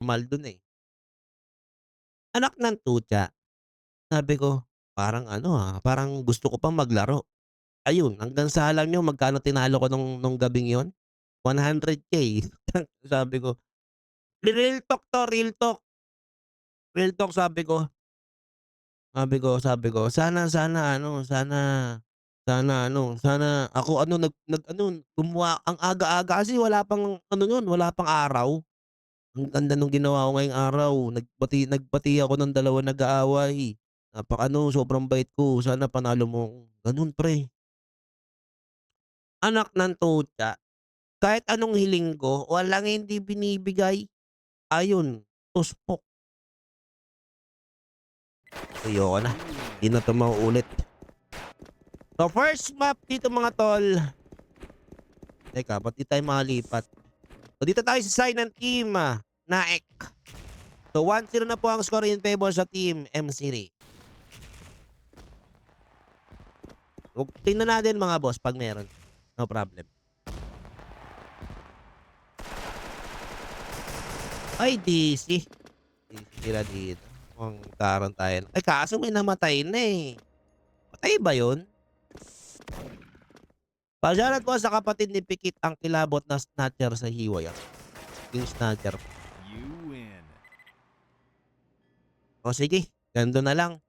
Formal dun, eh. Anak ng tutya, sabi ko, "Parang ano, parang gusto ko pang maglaro." Ayun, hanggang sa alam niyo magkano tinalo ko nung gabing yun? 100K. Sabi ko, real talk 'to, real talk sabi ko, sana ano, sana ako ano nag-ano gumawa ang aga-aga kasi wala pang ano nun, wala pang araw. Ang ganda nung ginawa ko ngayong araw, nagbati ako ng dalawang nag-aaway. Napaka-ano, sobrang bait ko, sana panalo mo ako, gano'n pre. Anak ng tutya, kahit anong hiling ko, walang hindi binibigay. Ayun, tuspok, ayoko na, 'di na 'to mauulit. So first map dito mga tol, teka ba't di tayo makalipat? So dito tayo sa side ng team, Naek. So 1-0 na po ang score in favor sa team M-City. Tingnan natin mga boss 'pag meron, no problem. Ay DC, DC sila dito, mukhang magkakaroon tayo ay kaso may namatay na, eh. Patay ba yun? Pa-shoutout po sa kapatid ni Pikit ang kilabot na snatcher sa Hiway, yung snatcher. You win. O sige, ganito na lang,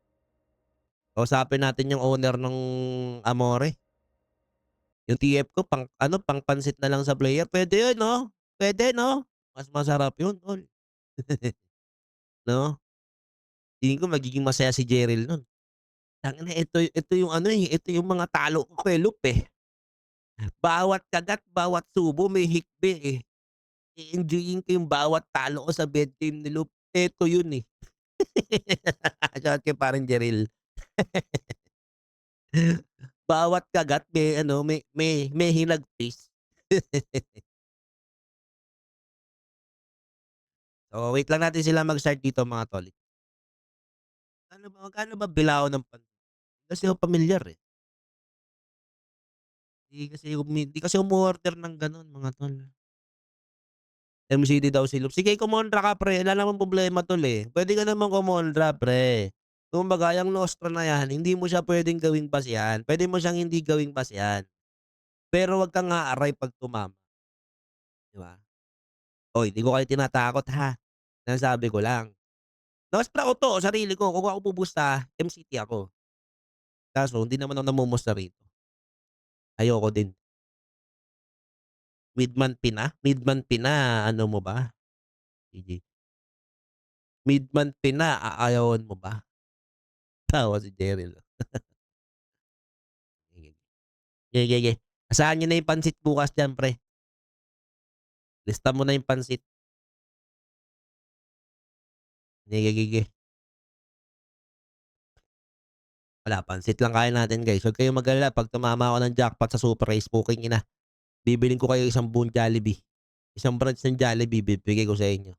kausapin natin yung owner nung Amore, yung TF ko pang ano, pang pansit na lang sa player, puwede yun 'no? Puwede 'no? Mas masarap yun tol, 'no? Tingin ko magiging masaya si Jerill nun. Tangina ito yung ano, eh, ito yung mga talo ko kay Loop, eh. Bawat kagat, bawat subo may hikbi, eh. E-enjoyin ko yung bawat talo ko sa bed game ni Loop, eto yun, eh. Shoutout kay pareng Jerill. Bawat kagat may ano, may hinagpis. So, wait lang natin sila mag-start dito mga tol. Magkano ba bilao ng kasi ako pamilyar, eh. 'Di kasi umo-order ng gano'n mga tol. MCD daw si Loop. Sige kumontra ka pre, wala namang problema tol, eh. Puwede ka namang kumontra pre. Kumbaga yang Nostro na 'yan, hindi mo siya puwedeng gawing basehan. Puwede mo siyang hindi gawing basehan. Pero wag kang aaray 'pag tumama, 'di ba? Hoy, 'di ko kayo tinatakot ha, sinasabi ko lang. Nostra ko 'to, sarili ko. Kung ako pupusta, MCT ako. Kaso hindi naman ako namumusta rito. Ayoko din. Mid-month pina, ano mo ba? GG. Mid-month pina, aayawan mo ba? Tawa si Jerill. Sige, sige. Asahan niyo na yung pansit bukas diyan pre. Lista mo na yung pansit. Sige. Wala, pansit lang kain natin guys. Huwag kayong mag-alala 'pag tumama ako ng jackpot sa Super Race, booking niyo na. Bibilhin ko kayo isang buong Jollibee. Isang branch ng Jollibee bibigay ko sa inyo.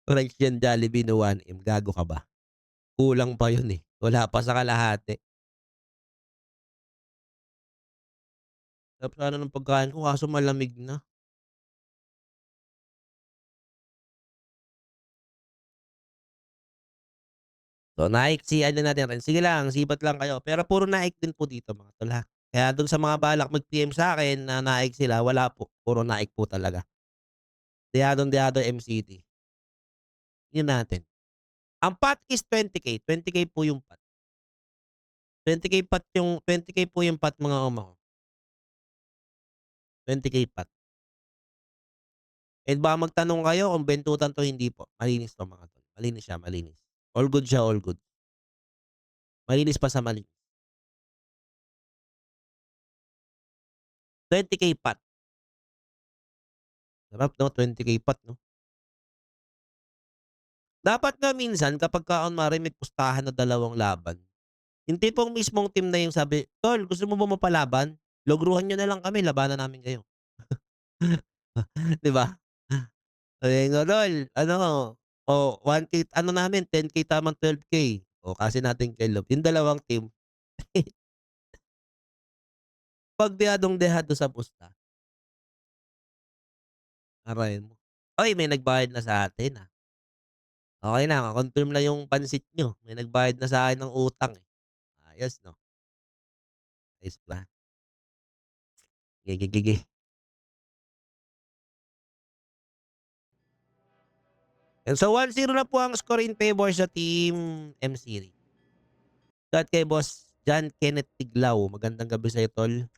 Branch yan Jollibee na 1M, gago ka ba? Kulang pa yun, eh. Wala pa sa kalahati. Sarap sana ng pagkain ko kaso malamig na. So, Nike si ano natin rin, sige lang sibat lang kayo, pero puro Nike din po dito mga tol, ha. Kaya dun sa mga balak mag-PM sa'kin na Nike sila, wala po, puro Nike po talaga. Dehadong-dehado MCT, yun natin. Ang pot is 20K, 20K po yung pot. 20K po yung pot mga oma ko, 20K pot. And baka magtanong kayo kung bentutan 'to, hindi po, malinis 'to mga tol, malinis siya, malinis. All good siya, all good. Malinis pa sa malinis. 20K pot, sarap 'no, 20K pot 'no. Dapat nga minsan kapagka kunwari may pustahan na dalawang laban, yung tipong mismong team na yung sabi, "Tol gusto mo ba mapalaban? Logruhan niyo na lang kami, labanan namin kayo." 'Di ba? Sabihin ko, "Tol ano, oh, 1K ano namin 10K tamang 12K, oh, kasi natin kay Love." Yung dalawang team, pag dehadong-dehado sa pusta, arayin mo. Uy, may nagbayad na sa atin, ah. Okey na, confirm na yung pansit niyo. May nagbayad na sa akin ng utang, eh. Ayos 'no, ayos ba? Sige, sige. And so 1-0 na po ang score in favor sa team M-Series. At kay Boss John Kenneth Tiglao, magandang gabi sa'yo tol.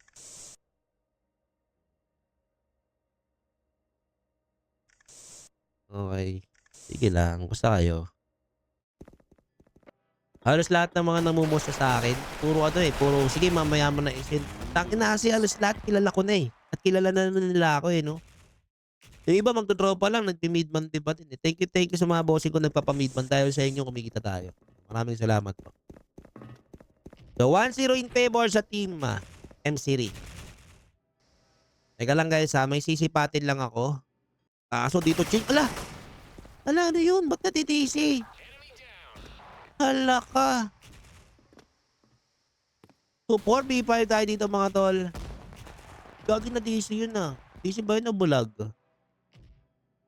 Okey, sige lang, basta kayo. Halos lahat ng mga namumusta sa'kin puro ano, eh, puro, "Sige mamaya mo na i-send." Tangina kasi halos lahat kilala ko na, eh, at kilala na nila ako, eh, 'no. Yung iba magto-tropa lang nagmi-mid-man pa din, eh. Thank you sa mga bossing ko nagpapa-mid-man dahil sa inyo kumikita tayo. Maraming salamat po. So 1-0 in favor sa team, M-Series. Teka lang guys, may sisipatin lang ako. Kaso dito ala! Ano yun ba't natitisi? Hala ka. So 4v5 tayo dito mga tol. Gagi na DC yun, DC ba yun o bulag?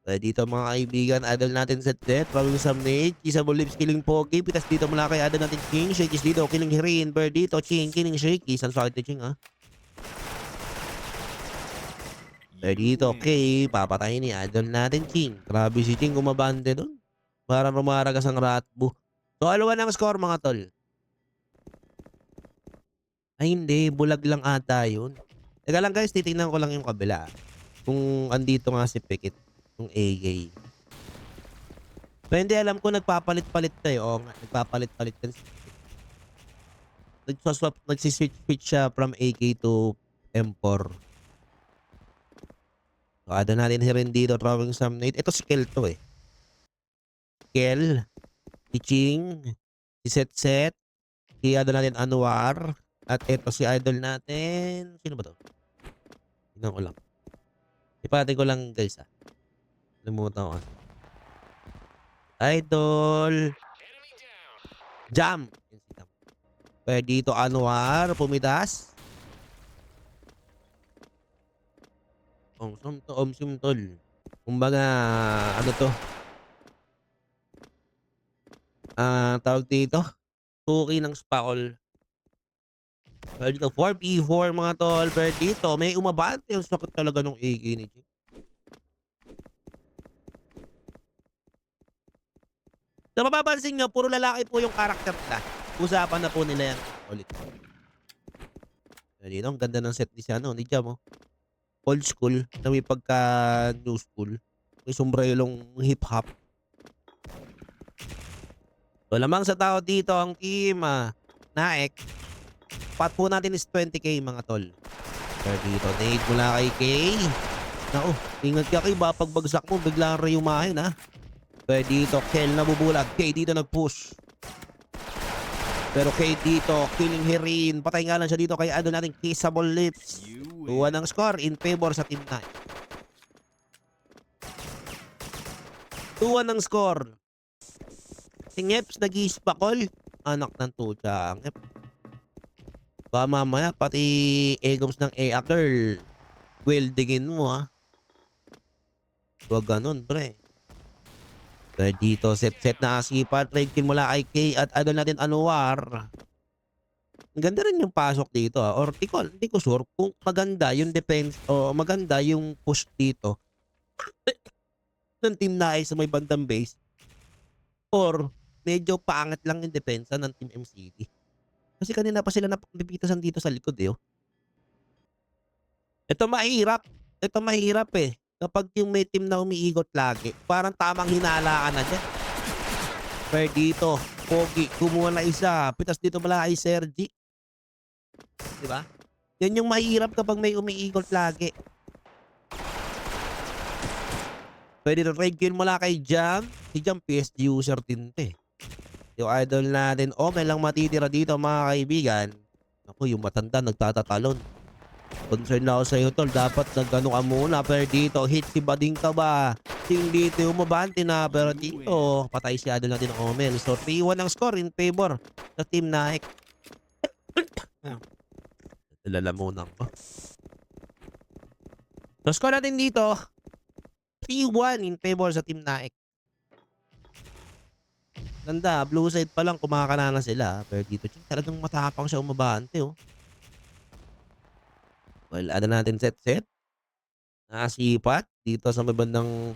Dito mga kaibigan, idol natin sa Death, Rolling Some Nate, Kissable Lips, Killing Pogi, pitas dito mula kay idol natin Ching, Shakey's dito, Killing Hirin, Bird dito, Ching, Killing Shakey, saan sakit ni Ching dito, okay, papatayin ni idol natin Ching. Grabe si Ching, gumabande dun. Parang rumaragas ang ratbo. So, alawan ang score mga tol. Ay hindi, bulag lang ata yun. Teka lang guys, titingnan ko lang yung kabila. Kung andito nga si Pikit, yung AK. Pero hindi, alam ko nagpapalit-palit tayo. Oo nga, nagpapalit-palit yan. Nagsaswap, nagsiswitch siya from AK to M4. So, ada natin si Rendito, throwing some nade. Ito skill to eh. Kel, si Ching, si Set, si idol natin Anwar, at ito si idol natin. Sino ba to? Tingnan ko lang. Ipatin ko lang guys Limutan ko. Idol. Jam. Pwede dito Anwar, pumitas. Omsim tol. Kumbaga, ano to? Tawag dito. Tuki ng Spakol. Pwede dito 4v4 mga tol. Pwede dito. May umabante. Ang sakit talaga nung AK ni Jim. So mapapansin nyo, puro lalaki po yung karakter nila. Usapan na po nila yan ulit. Dito, ang ganda ng set ni ni Jam. Old school na may pagka new school. May sombrerong hip-hop. So lamang sa tao dito ang team Naek. Pot po natin is 20k mga tol. Pero dito, nade mula kay Kay. Naku, ingat ka Kay, baka pagbagsak mo biglang rayumahin Pero dito, Kel nabubulag. Kay dito nag-push. Pero Kay dito, killing Hirin. Patay nga lang siya dito kay natin Kissable Lips. 2-1 ang score in favor sa team 9. 2-1 ang score. Si Ngeps nag-iispakol. Anak ng tutsa. Ngep. Baka mamaya pati egoms ng AI girl. Weldingin mo Huwag ganun pre. Pero dito set na asipan. Trade kill mula kay Kay at natin Anwar. Ang ganda rin yung pasok dito Or hindi ko sure kung maganda yung defense o maganda yung push dito ng team na sa may bandang base or medyo pangit lang yung depensa ng team MCD. Kasi kanina pa sila napipitasan dito sa likod Ito mahirap. Ito mahirap Kapag yung may team na umiikot lagi, parang tamang hinala ka na dyan. Pero dito, Pogi, kumuha na isa. Pitas dito mula kay Sergi. Diba? Yan yung mahirap kapag may umiikot lagi. Pwede rin trade kill mula kay Jam. Si Jam PSG user din Yung idol natin, may lang matitira dito mga kaibigan. Ako, yung matanda nagtatatalon. Concern na ako sa'yo tol, dapat nagano ka muna. Pero dito, hit si Bading ka ba? Ting dito, umabante na. Pero dito, patay si idol natin Omel. So 3-1 ang score in favor sa team Nike. Lalamunan ko. So score natin dito, 40-1 in favor sa team Naik. Ganda, blue side pa lang kumakana na sila. Pero dito, Ching, talagang matapang siya umabante, oh. Well, ano natin set. Nakasipat dito sa may bandang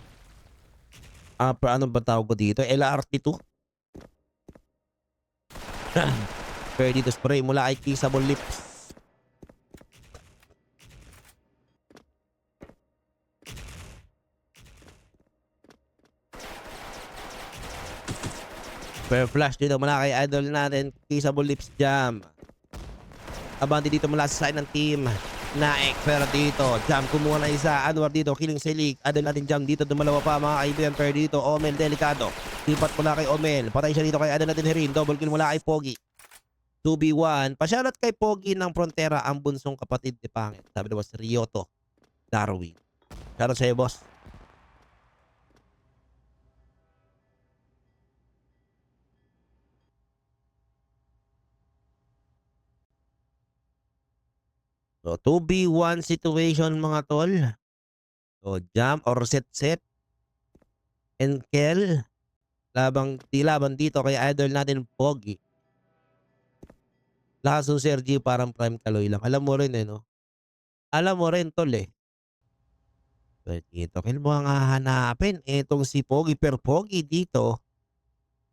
ano ba tawag ko dito? LRT2. Pero dito spray mula kay Kissable Lips. Pero flash dito mula kay idol natin, Kissable Lips Jam. Abante dito mula sa side ng team Naik. Pero dito, Jam kumuha na isa. Anwar dito, killing silig. Idol natin Jam dito, dumalawa pa mga kaibigan. Pero dito, Omel, delikado. Tipat mula kay Omel. Patay siya dito kay idol natin Herin. Double kill mula kay Pogi. 2v1. Pasyarat kay Pogi ng Frontera, ang bunsong kapatid ni Pangit. Sabi na was Ryoto Darwin. Shoutout sa'yo, boss. So, 2v1 situation mga tol. So, Jam or set. And Kel. Laban dito kay idol natin Pogi. Laso Sergi parang prime kaloy lang. Alam mo rin no? Alam mo rin tol eh. But ito, kailan mo ang hahanapin? Itong si Pogi. Pero Pogi dito,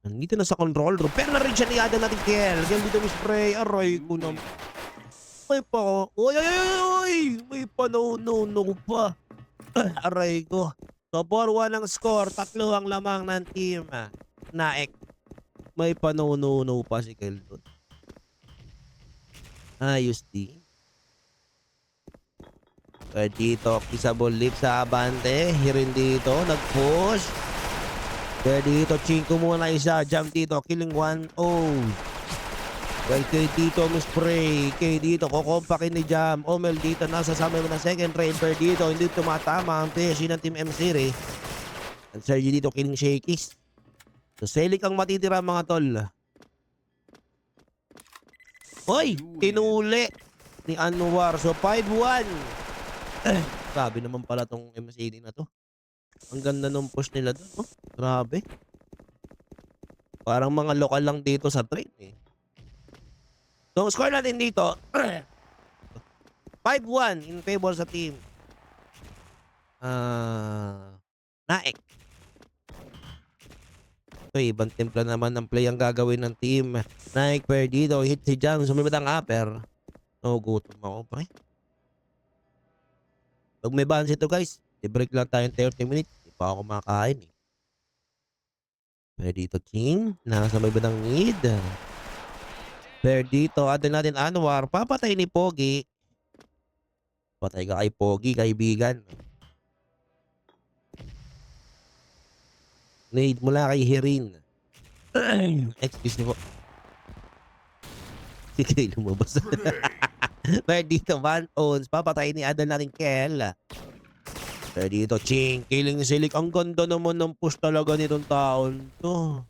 nandito na sa control room. Pero na rin siya ni idol natin Kel. Kel dito may spray. Aray ko naman. May pa. Oy! May no pa. Aray ko. So, 4-1 ang score. 3 ang lamang ng team Naik. May no pa si Kel doon. Ayos din. Dito, Kissable Lips sa abante. Hirin dito, nag-push. Dito, Ching muna isa. Jump dito, killing 1-0. Kay dito, spray. Kay dito, kukompakin ni Jam. Omel dito, nasa samay mo ng second raid. Pero dito, hindi tumatama ang PSG ng Team M-Series. At Sergi dito, killing shakies. So, Selik ang matitira mga tol. Hoy! Kinuli ni Anwar. So, 5-1. Grabe naman pala tong MCD na to. Ang ganda ng push nila doon. Oh, grabe. Parang mga lokal lang dito sa train eh. So, score natin dito. 5-1 in favor sa team Naik. Ito, ibang templa naman ng play ang gagawin ng team Naik. Pero dito, hit si Jam. Sumibad ang upper. No, gutom ako pre. Pag may balance ito guys, i-break lang tayong 30 minutes. Hindi pa ako makakain eh. Pero dito, King. Nasa may bandang mid. Pero dito, atin natin Anwar. Papatay ni Pogi. Patay ka kay Pogi, kaibigan. Need mula kay Hirin. Excuse me po. Hindi lumabas. Pero dito, Van Owns. Papatay ni Adel natin Kel. Pero dito, Ching. Killing Silik. Ang ganda naman ng push talaga nitong taon to.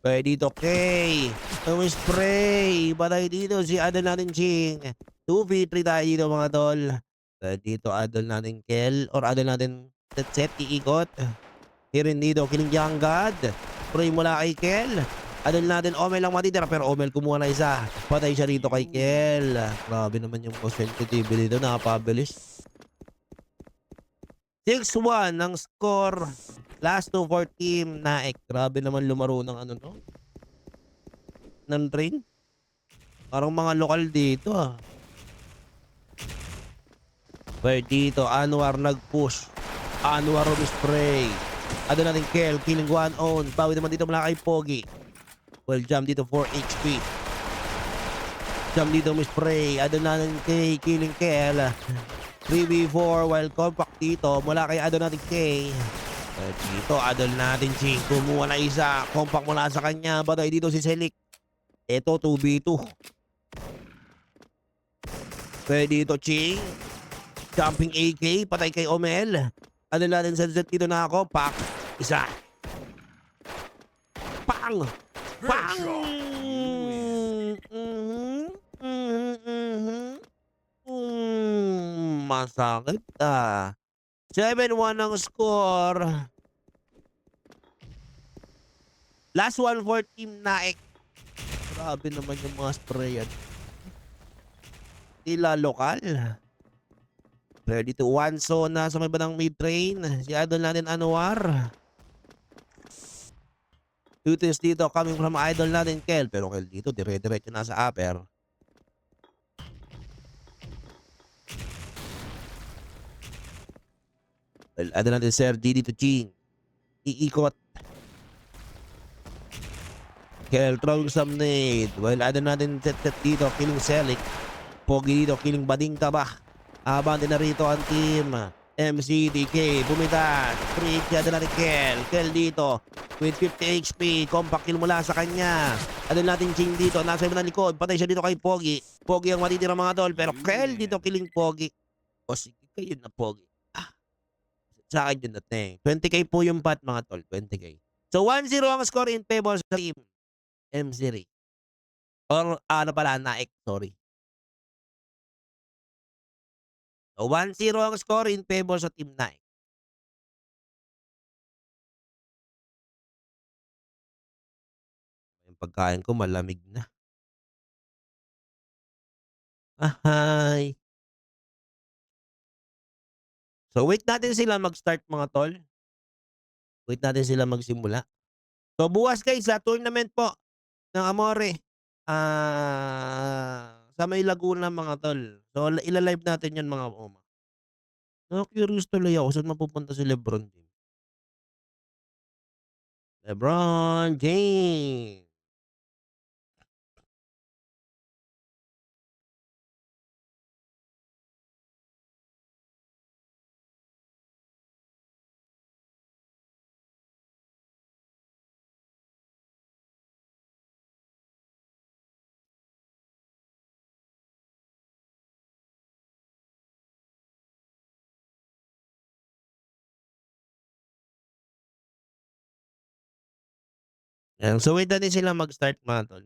Pero dito, Kay. Ang spray. Patay dito si Adel natin Ching. 2v3 tayo dito mga tol. Pero dito, Adel natin Kel. Or Adel natin set. Iikot. Hirin dito, killing young god. Spray mula kay Kel. Adol natin, Omel lang matitira. Pero Omel kumuha na isa. Patay siya dito kay Kel. Grabe naman yung sensitivity dito. Nakapabilis. 6-1 ang score. Last 2 for team Naik. Grabe naman lumaro ng ano to. Ng train. Parang mga lokal dito ah. Pero dito, Anwar nag-push. Anwar spray. Adol natin Kel. Killing 1 own. Bawi naman dito mula kay Pogi. Well, Jam dito 4 HP. Jam dito may spray. Adon natin kay killing Kel. 3v4 while compact dito mula kay Adon natin kay. Dito Adon natin Ching. Kumuha na isa. Compact mula sa kanya. Batay dito si Selik. Ito 2v2. Pwede dito Ching. Jumping AK. Patay kay Omel. Adon natin sa set dito na ako. Pak. Isa. Pang! Bang! Masakit ah. 7-1 ang score. Last one for Team Naik. Grabe naman yung mga sprayan. Tila lokal. Ready to one zona sa may bandang mid-train. Si idol natin Anwar. Tutis dito coming from idol natin Kel. Pero Kel dito dire-diretso na sa upper. Well, idol natin Sir D dito Ching. Iikot. Kel throwing some nade. Well, idol natin set dito killing Selik. Pogi dito killing Bading Tabah. Abante na rito ang team MCDK. Bumitas. Free siya na natin Kel. Kel dito. With 50 HP. Compact kill mula sa kanya. Ano natin Ching dito. Nasa iba ng likod. Patay siya dito kay Pogi. Pogi ang matitira mga tol. Pero Kel dito killing Pogi. O sige kayo na Pogi. Ah, sa akin yun na 20k po yung pot mga tol. 20k. So 1-0 ang score in favor sa team MC. Or ano pala Naik. Sorry. So 1-0 ang score in favor sa team Naik. Yung pagkain ko malamig na. Ahay. So wait natin sila mag-start mga tol. Wait natin sila magsimula. So bukas guys sa tournament po ng Amore. Sa may Laguna mga tol. So ila-live natin 'yan mga oma. Na-curious tuloy ako saan mapupunta si Lebron James. Lebron James. Ayan, so wait natin sila mag-start mga tol.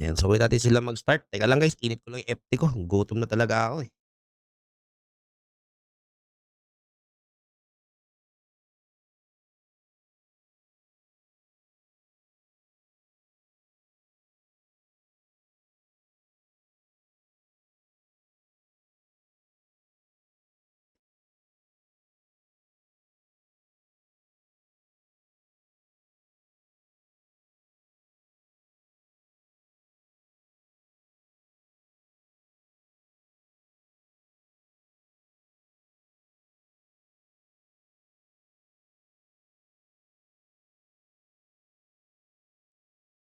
Ayan, so wait natin sila mag-start. Teka lang guys, init ko lang yung FT ko. Gutom na talaga ako eh.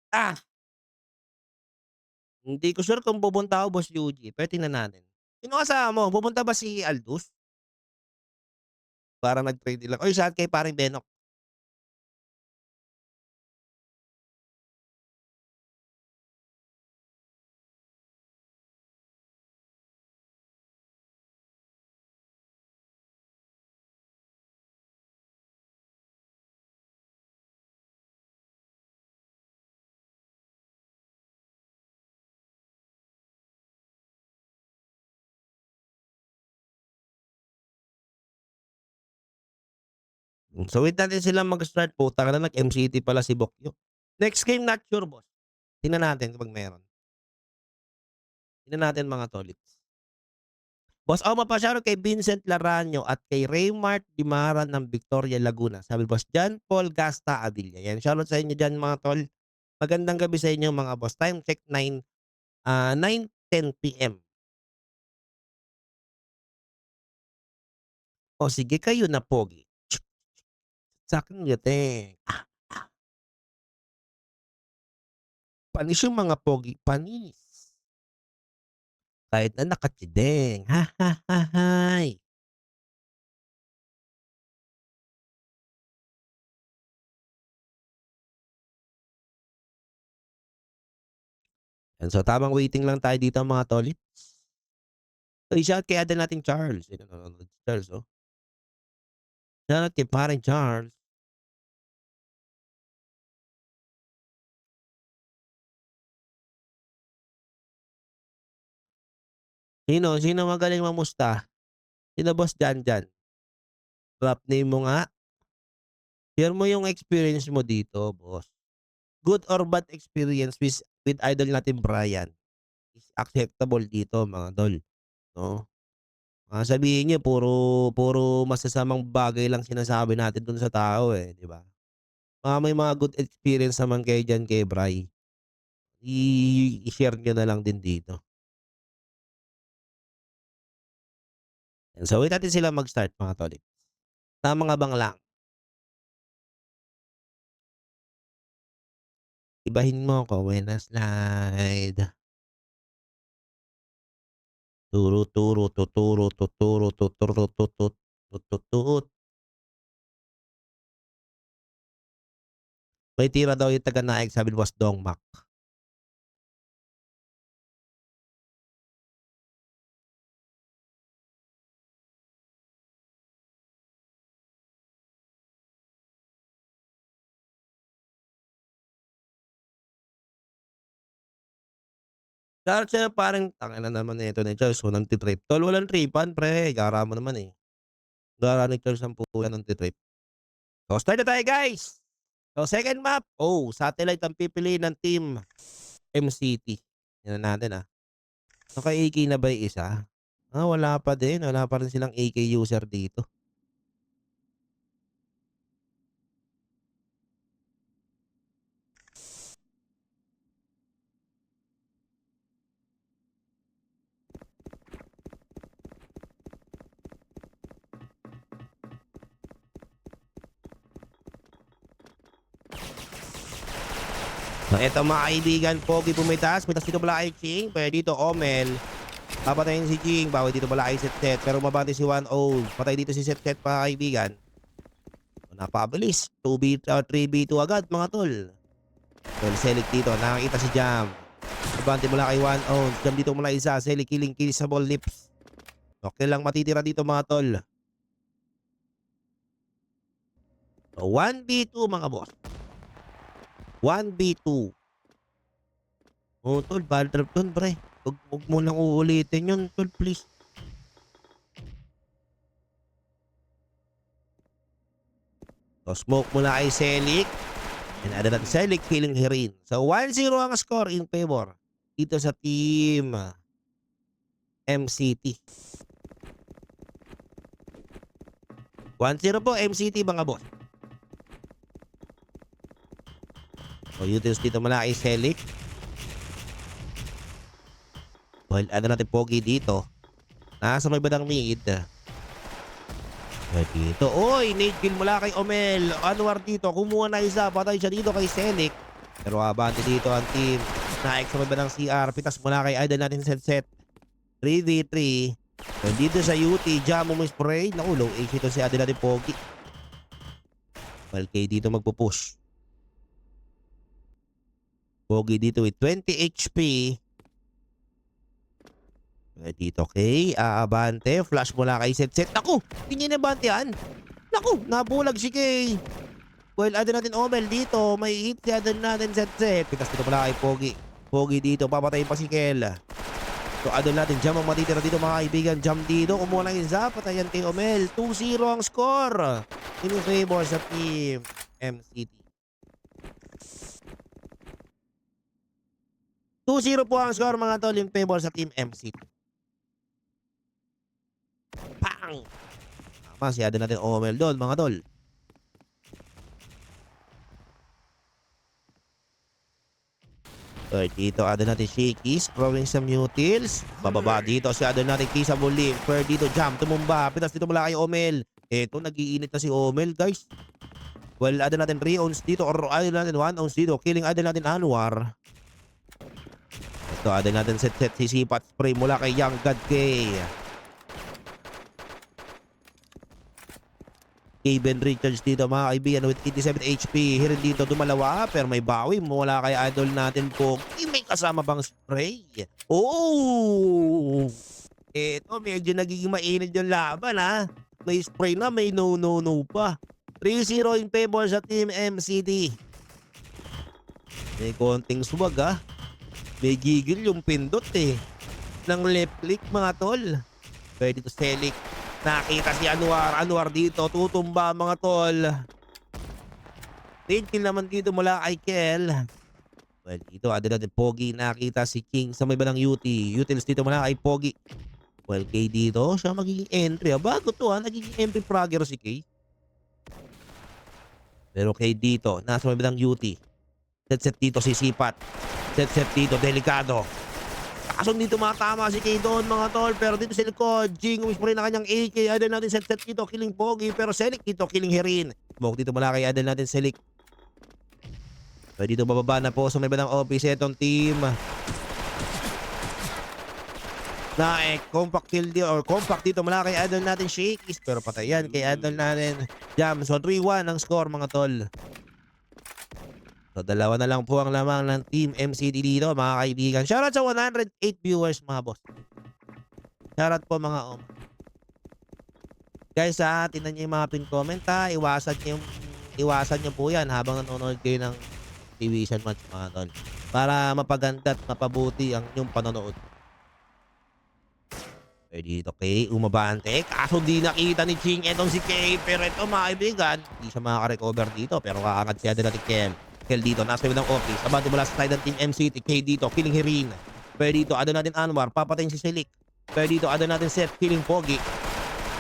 Ah! Hindi ko sure kung pupunta ako Boss Yuji, pero tingnan natin. Sino kasama mo? Pupunta ba si Aldous? Parang nag-trade lang. Oy, shout kay paring Benok. So wait natin sila mag-start. Putang na nag-MCT pala si Bokyo. Next game not sure boss. Tingnan natin kapag meron. Tingnan natin mga tolits. Boss Oma pa-shoutout kay Vincent Laranyo at kay Raymart Dimara ng Victoria Laguna. Sabi boss John Paul Gasta Avilla. Yan, shoutout sa inyo diyan mga tol. Magandang gabi sa inyo mga boss. Time check 9:10 PM. O sige kayo na pogi. Sa'kin ngiti. Panis yung mga pogi, panis. Kahit na nakatsideng. Ha, ha, ha, hay. Yan, so tamang waiting lang tayo dito mga tolits. Uy, shout kay idol nating Charles. Sino nanonood si Charles, oh. Shoutout kay paring Charles. Sino magaling mamusta? Sino boss Janjan? Drop name mo nga. Share mo yung experience mo dito, boss. Good or bad experience with idol natin Brian is acceptable dito mga tol, 'no? Sabihin niyo puro masasamang bagay lang sinasabi natin dun sa tao, eh, 'di ba? May mga good experience naman kayo diyan kay Bri. I-share niyo na lang din dito. Yan, so wait natin sila mag-start mga tol. Tamang abang lang. Ibahin mo ako when na slide. Turu turu tuturu tuturu tuturu tutut tututut. May tira daw yung taga-Naik sabi ni Boss Dongmak. Shoutout sa'yo parang tangina naman nito ni Charles so nagti-trip. Tol walang tripan pre, gara mo naman, eh. Gara ni Charles ang puhunan nagti-trip. So start na tayo guys! So second map, satellite ang pipiliin ng team MCT. Tingnan natin, Naka-AK na ba yung isa? Wala pa din, wala pa rin silang AK user dito. So eto mga kaibigan, Pogi pumitas dito pala kay Ching, pwede dito Omel. Papatayin si Ching, bawal dito pala kay Set, pero mabante si 1-0. Patay dito si Set mga kaibigan. Napabilis, 3v2 agad mga tol. Well, Selik dito, nakakita si Jam. Mabante mula kay 1-0, Jam dito mula isa, Selik killing sa ball lips. Okay lang matitira dito mga tol. So 1v2 mga boss. 1v2. Tol, bad trip dun, pre. Huwag mo lang uulitin yun, tol, please. So, smoke mula kay Selik. And ada natin Selik killing Hirin. So, 1-0 ang score in favor dito sa team MCT. 1-0 po, MCT mga boss. So, utils dito mula kay Selik. Well, ano natin Pogi dito. Nasa may badang mid. Dito. Oy, nade kill mula kay Omel. Anwar dito. Kumuha na isa. Patay siya dito kay Selik. Pero abante dito ang team. Naik sa may badang CR. Pitas mula kay idol natin set. 3v3. So, dito sa UT. Jam mo spray. Naku, low H ito si idol natin Pogi. Well, kay dito magpupush. Pogi dito with 20 HP. Dito kay Abante. Flash mula kay Set. Naku! Hindi niya nabante yan. Naku! Nabulag si Kay. Well, adon natin Omel dito. May hit si adon natin Set. Pitas dito mula kay Pogi. Pogi dito. Papatayin pa si Kel. So adon natin Jam ang matitira dito mga kaibigan. Jam dito. Kumuha ng isa. Patayan kay Omel. 2-0 ang score. In favor sa team MCT. 2-0 po ang score mga tol in favor sa team MCT. Pang! Tama, si adon natin Omel doon mga tol. So, dito adon natin Shakey's throwing some utils. Bababa dito si adon natin Kisa Bulim. Per dito Jam tumumba. Pitas dito mula kay Omel. Eto nagiinit na si Omel guys. Well adon natin 3 ounce dito or adon natin 1 ounce dito. Killing adon natin Anwar. Ito adon natin set sisipat spray mula kay Young God K. Kevin Richards dito mga kaibigan with 87 HP. Hirin dito dumalawa pero may bawi mula kay idol natin po. May kasama bang spray? Oh! Eto medyo nagiging mainit yung laban ha. May spray na may no pa. 3-0 in favor sa Team MCT. May konting swag ha. May gigil yung pindot eh. Ng left click mga tol. Pwede to Selik. Nakita si Anwar dito, tutumba mga tol. Tingin naman dito mula kay Kel. Well, dito ada natin Pogi, nakita si King sa may balang UT. Utils dito mula kay Pogi. Well, K dito, siya magiging entry. Bago to nagiging entry fragger si K. Pero K dito, nasa may balang UT. Set dito si Sipat. Set dito, delikado. Kaso dito matama si K doon mga tol. Pero dito si likod, Jing umis pa rin na kanyang AK. Idol natin set dito, killing Pogi. Pero Selik dito, killing Herin. Smoke dito mula kay idol natin Selik. So dito bababa na po sa may bandang office itong team. Compact kill dito, or compact dito mula kay idol natin Shakey's. Pero patay yan kay idol natin Jam. So 3-1 ang score mga tol. So, dalawa na lang po ang lamang ng Team MCT dito, mga kaibigan. Shoutout sa 108 viewers, mga boss. Shoutout po, mga om. Guys, tingnan nyo yung mga pin comment, ha. Iwasan nyo po yan habang nanonood kayo ng division match, mga tol. Para mapaganda at mapabuti ang inyong panonood. Dito, Kay, umabante. Kaso di nakita ni Ching etong si Kay. Pero ito, mga kaibigan, hindi siya makaka-recover dito. Pero kaangat siya din natin Kel dito, nasa may ng office. Abante mula sa side ng Team MCT. K dito, killing Herin. Pero dito, ada natin Anwar. Papatayin si Selik. Pero dito, ada natin Seth, killing Pogi.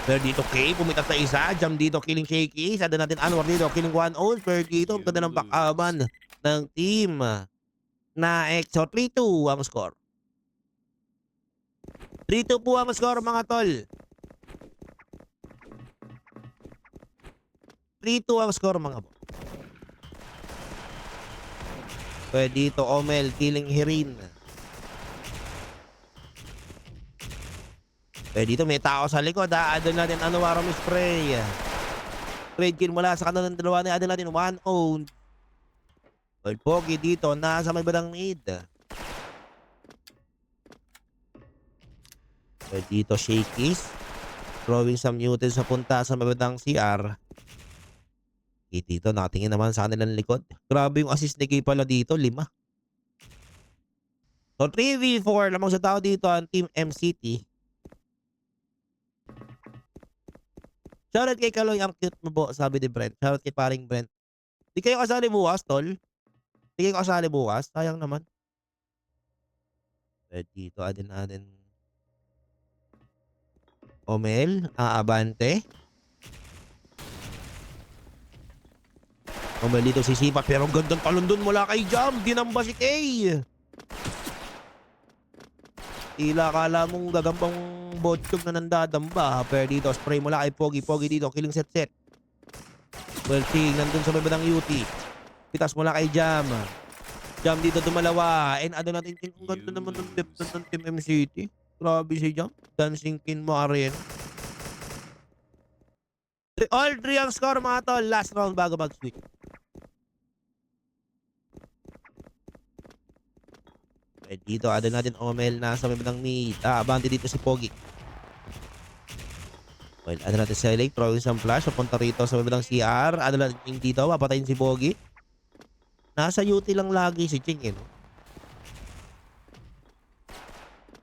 Pero dito, K, pumitas sa isa. Jam dito, killing Shaky. Ada natin Anwar dito, killing 1-0. Pero dito, ganda ng bakaban ng team na EXO. 3-2 ang score. 3-2 po ang score, mga tol. 3-2 ang score, mga boss. Pwede dito, Omel, killing Herin. Pwede dito, may tao sa likod, Adon natin, Anwar spray. Trade kill mula sa kanan ng dalawa ni Adon natin, 1-0. Well, Pogi dito, nasa may badang mid. Pwede dito, Shakey's. Throwing some mutants sa punta sa may badang CR. Dito, nakatingin naman sa kanilang likod. Grabe yung assist ni Kay pala dito, 5. So, 3v4 lamang sa tao dito ang Team MCT. Shoutout kay Kaloy, ang cute mo po, sabi ni Brent. Shoutout kay paring Brent. Di kayo kasali bukas, tol? Di kayo kasali bukas? Sayang naman. Dito, adin natin. Omel, Abante. Omel dito si Sipat, pero ang gandang talon dun mula kay Jam. Dinamba si Kay. Tila kala mong gagambang botchog na nandadamba. Pero dito, spray mula kay Pogi. Pogi dito, killing set. Well, Ting, nandun sa may badang UT. Pitas mula kay Jam. Jam dito dumalawa. And ano natin, ang ganda naman ng depth ng Team MCT. Grabe si Jam. Dancing King mo rin. All 3 ang score, mga tol. Last round bago mag-switch. Dito, ada natin Omel na sa may bandang mid. Abante dito si Pogi. Well, ada natin si Lake, throwing some flash. Papunta rito sa may bandang CR. Ada natin Ching dito, papatayin si Pogi. Nasa UT lang lagi si Ching, no?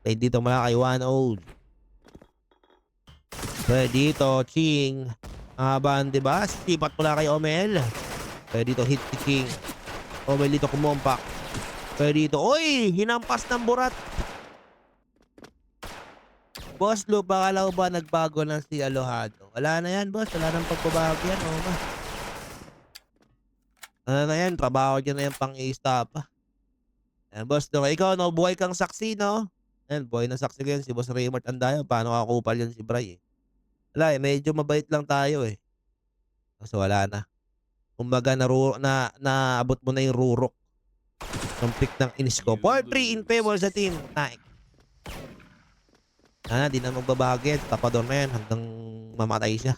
Dito mula kay 1-0. Well, dito, Ching. Abante ba? Sipat mula kay Omel. Dito, hit si Ching. Omel dito kumompak. Pero dito, oy! Hinampas ng burat. Boss Lu, baka lang ba nagbago ng si Alohado? Wala na yan, boss. Wala nang pagbabago yan. O ba? Ano na yan? Trabaho dyan na yan pang i-stop. Yan, boss Lu. Ikaw, no? Buhay kang saksi, no? Yan, buhay ng saksi ko yan. Si Boss Raymart Andayo. Paano kakupal yan si Bray, eh? Wala, eh. Medyo mabait lang tayo, eh. Kasi wala na. Kumbaga, naabot mo na yung rurok. Ang pick ng Inisco. 4-3 in favor sa team Nike. Di na magbabagit. Tapador na yan hanggang mamatay siya.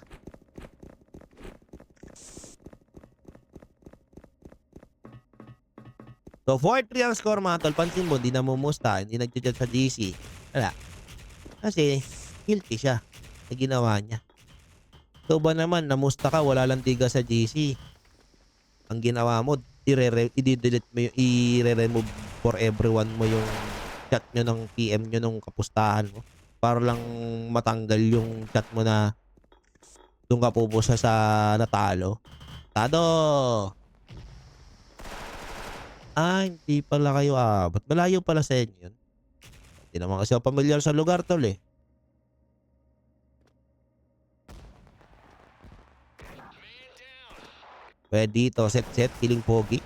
So 4-3 ang score mga tol. Pansin mo, di namumusta, hindi nagchat sa GC. Wala. Kasi guilty siya sa ginawa niya. Ikaw ba naman, namusta ka, wala lang tiga sa GC. Ang ginawa mo, i-delete mo yung, i-remove for everyone mo yung chat nyo ng PM nyo nung kapustahan mo. Para lang matanggal yung chat mo na doon ka pupusa sa natalo. Tado! Hindi pala kayo abot. Malayo pala sa inyo yun. Hindi naman kasi ako pamilyar sa lugar tol eh. Pwede dito, set, killing Pogi.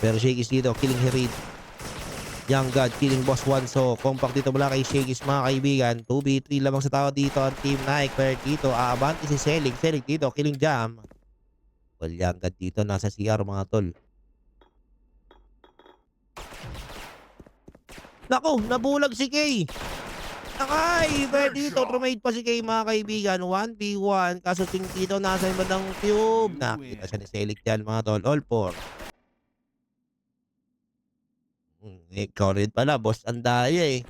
Pero Shakey's dito, killing Herid. Young God, killing Boss One. So, compact dito mula kay Shakey's mga kaibigan. 2v3 lamang sa tao dito ang Team Nike. Pero dito, aabante si Selig. Selig dito, killing Jam. Well, Young God dito, nasa CR mga tol. Naku, nabulag si Kay. Nakay, pwede dito, trumade pa si Kay mga kaibigan. 1v1, kaso ting dito, nasa ibang tube. Nakita siya ni Selig dyan mga tol. All 4. Ikaw rin pala, boss ang daya eh.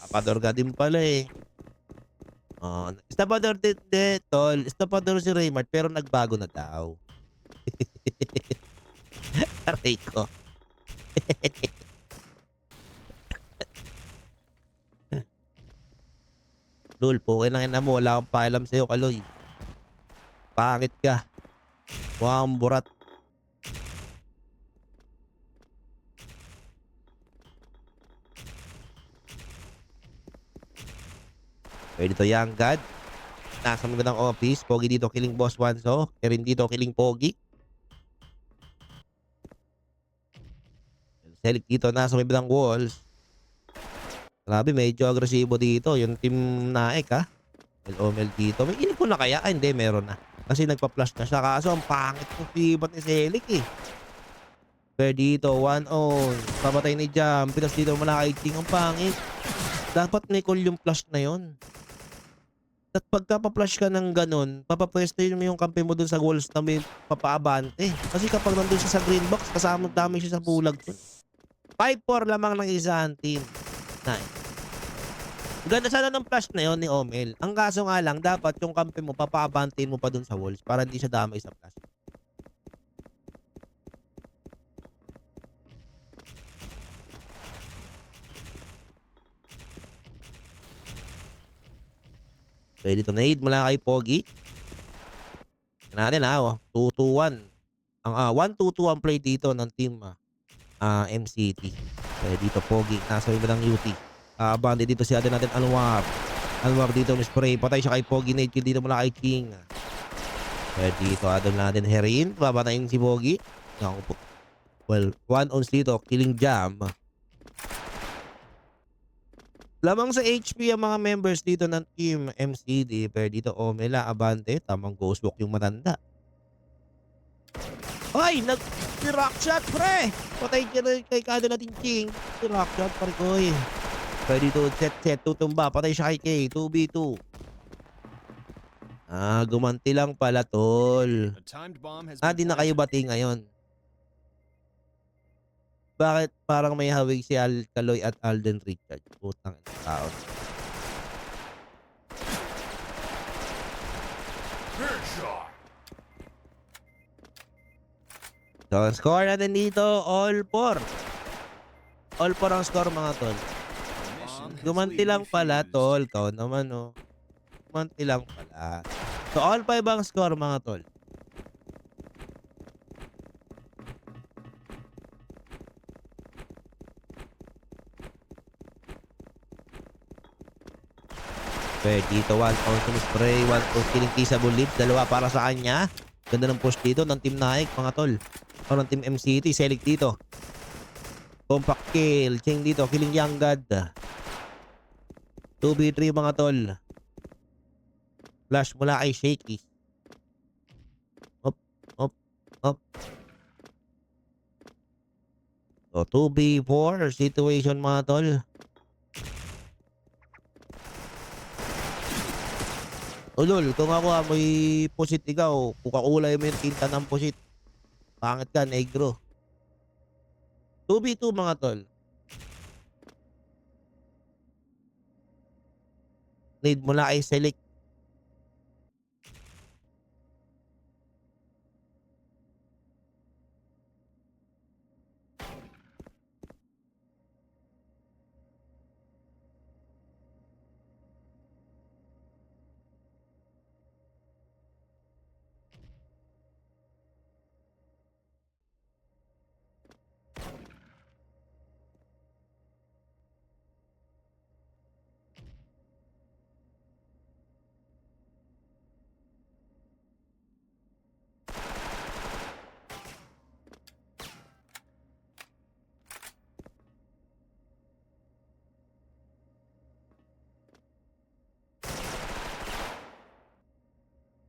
Papador ka din pala eh. Estapador din, tol. Estapador si Raymart pero nagbago na daw. Aray ko. Lul, pukin lang ina mo. Wala akong pakialam sa'yo, Kaloy. Pangit ka. Mukha kang burat. Pwede dito Young God. Nasa magandang office. Pogi dito killing Boss Wanso. Erin dito killing Pogi. Selig dito nasa may badang walls. Grabe, medyo agresibo dito. Yung team Naek ha. Omel dito. May inip ko na kaya? Hindi, meron na. Kasi nagpa-flash na siya. Kaso ang pangit ko pibat ni Selig eh. Pero dito, 1-0. Papatay ni Jam. Pinas dito mula kay Ting. Ang pangit. Dapat may call yung flash na yon. At pagka pa-flash ka ng ganun, papapwesto mo yung kampi mo dun sa walls na may papaabante. Kasi kapag nandun siya sa green box, kasama dami siya sa bulag. 5-4 lamang ng isang team. Nice. Ganda sana ng flash na yon ni Omel. Ang kaso nga lang, dapat yung kampi mo, papaabantin mo pa dun sa walls para hindi siya damay sa flash. Pwede ito na-aid mula kay Pogi. Natin 2-2-1. Ang 1-2-2 ang play dito ng team MCT. Pwede dito Pogi. Nasa iba ng UT. Bandi dito si natin Anwar. Anwar dito spray. Patay siya kay Pogi. Nade kill dito mula kay King. Pwede dito adon natin Herin. Babatayin si Pogi. Well, 1 ons dito. Killing Jam. Lamang sa HP ang mga members dito ng team MCD. Pero dito Omela, Abante. Tamang ghost walk yung matanda. Ay! Nag-rock shot, pre! Patay kay kado natin King. Rock shot, pare ko eh. Pero dito set. Tutumba. Patay siya kay K. 2v2. Gumanti lang pala, tol. Di na kayo bati ngayon. Bakit parang may hawig si Kaloy at Alden Richard? Putang ina tao. So, ang score natin dito, all 4. All 4 ang score mga tol. Gumanti lang pala, tol. Kau naman, oh. Gumanti lang pala. So, all 5 ang score mga tol. Pwede dito 1 on spray, 1 on killing key sa bullet. Dalawa para sa kanya. Ganda ng push dito ng team Nike mga tol. O ng team MCT. Selig dito. Compact kill. Ching dito. Killing Young God. 2v3 mga tol. Flash mula kay Shaky. Up. So 2v4 situation mga tol. Ulol, kung ako may pusit ikaw, kukakulay mo yung tinta ng pusit. Pangit ka, negro. 2v2 mga tol. Need mo na i-select.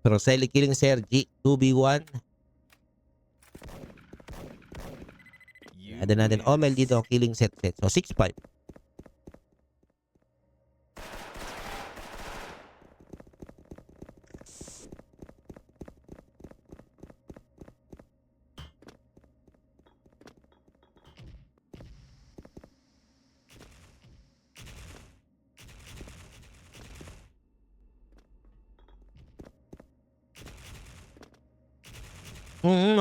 Pero select killing Sergi, 2v1. Ada natin Omel dito, killing set. So 6-5.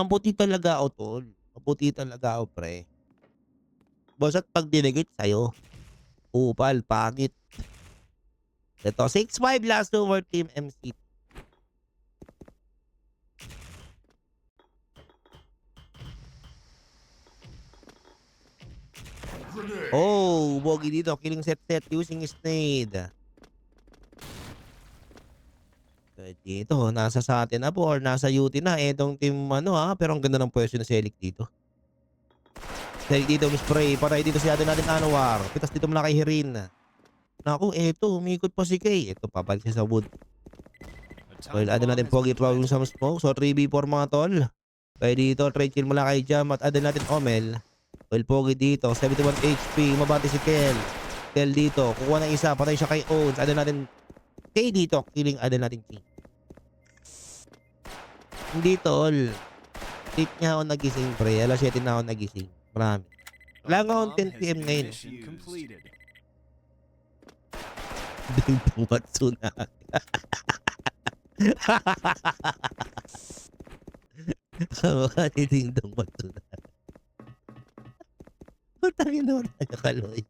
Maputi talaga ako tol. Maputi talaga ako pre. Basta't pag dinigit sa'yo, upal, pangit. Ito, 6-5 last over Team MC. Oh, bogi dito. Killing set using Snade. Dito, nasa sa atin na po or nasa UT na. Etong team ano pero ang ganda ng pwesto ni Selic dito. Selic dito, spray. Patay dito si atin natin Anwar. Pitas dito mula kay Hirin. Naku, eto, umikot pa si Kay. Eto, papalik siya sa wood. Well, atin natin Pogi throwing some smoke. So, 3v4 mga tol. Kaya dito, trade kill mula kay Jam at atin natin Omel. Well, Pogi dito, 71 HP. Mabati si Kel. Kel dito, kukuha ng isa. Patay siya kay Owens. Atin natin Kay dito, killing atin natin King. Hindi tol. Late niya ako nagising pre. Alas 7 na ako nagising. Marami. Wala nga akong 10 PM ngayon. Ding dong Matsunaki. Kamukha ni Ding dong Matsunaki. Putangin naman tayo kaloy.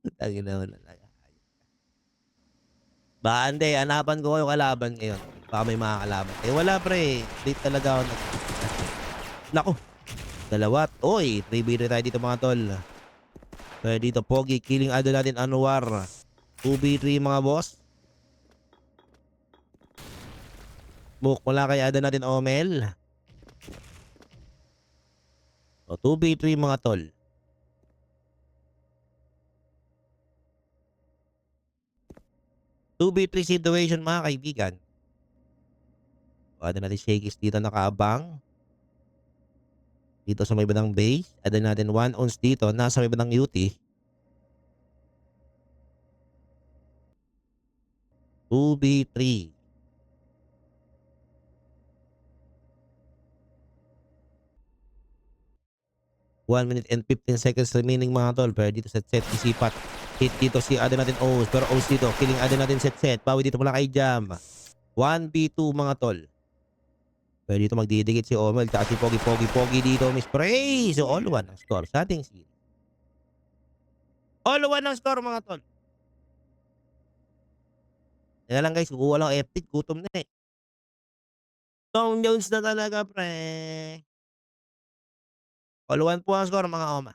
Putangin naman talaga. Baka hindi, hanapan ko yung kalaban ngayon. Baka may mga kalaban. Eh wala pre. Late talaga ako Naku. Dalawat. Oy, 3v3 tayo dito mga tol. Kaya dito, Pogi, killing idol natin Anwar. 2v3 mga boss. Smoke mula kay idol natin Omel. O, 2v3 mga tol. Two v 3 situation mga kaibigan. O, idol natin Shakey's dito nakaabang. Dito sa may bandang base. Idol natin 1 ons dito. Nasa may bandang UT. 2v3. 1 minute and 15 seconds remaining mga tol. Pero dito set isipat. Hit dito si Aden natin O's. Pero O's dito. Killing Aden natin set. Bawi dito mula kay Jam. 1v2 mga tol. Pero dito magdidikit si Omel. Tsaka si Pogi dito. Miss Spray. So all one ang score sa ating series. All one ang score mga tol. Kaya lang guys. Kukuha lang epic. Gutom na eh. Tom Jones na talaga pre. All one po ang score mga Oma.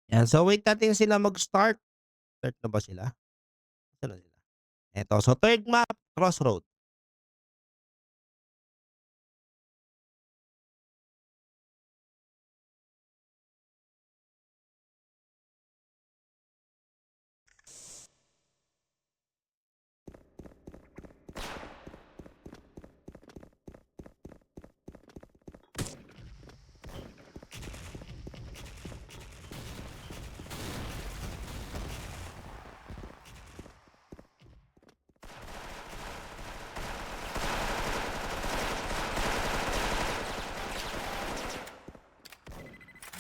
Yan, so wait natin sila mag-start. Start na ba sila? Saan na sila? Eto, so third map, Crossroad.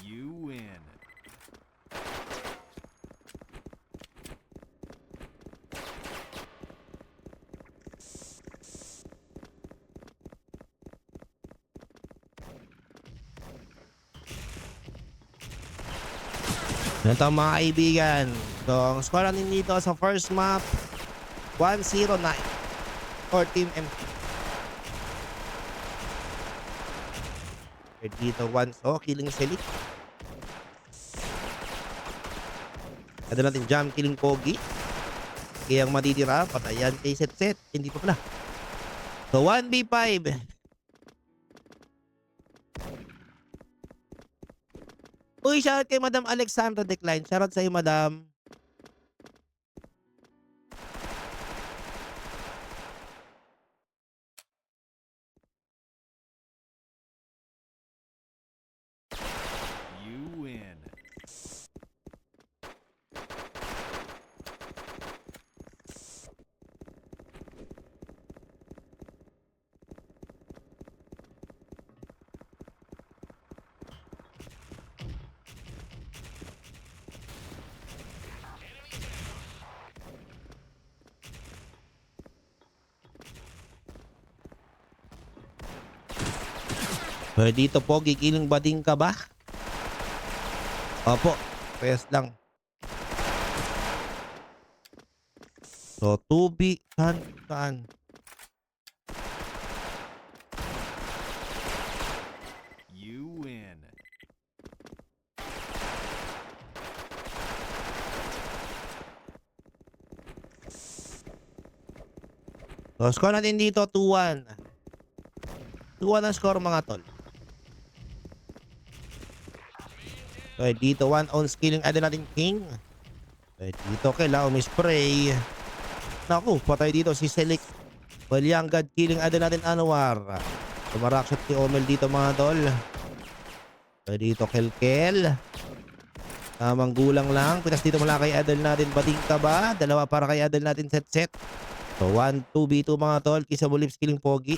You win. Ito mga kaibigan. So, ang score natin dito sa first map, 109 for Team MP. Dito, so killing Selik. Ada natin jam killing Pogi. Kaya ang matitira, patayan kay Set. Hindi pa pala. So, 1v5. Uy, shoutout kay Madam Alexandra Decline. Shoutout sa'yo, Madam. You win. So, dito, Pogi, killing bading ka ba? Opo, press lang. So, 2B, saan? You win. So, score natin dito, 2-1. 2-1 ang score, mga tol. So, dito, 1 on skilling, ada natin King. So, dito, kailangan umispray. Naku, patay dito si Selik. Walyangad, killing, ada natin Anwar. Tumarakshot si Omel dito, mga tol. So, dito, Kelkel. Tamang gulang lang. Pinas dito mula kay Adel natin. Bading ka ba? Dalawa para kay Adel natin set. So 1-2v2 mga tol. Kisa Bulips killing Pogi.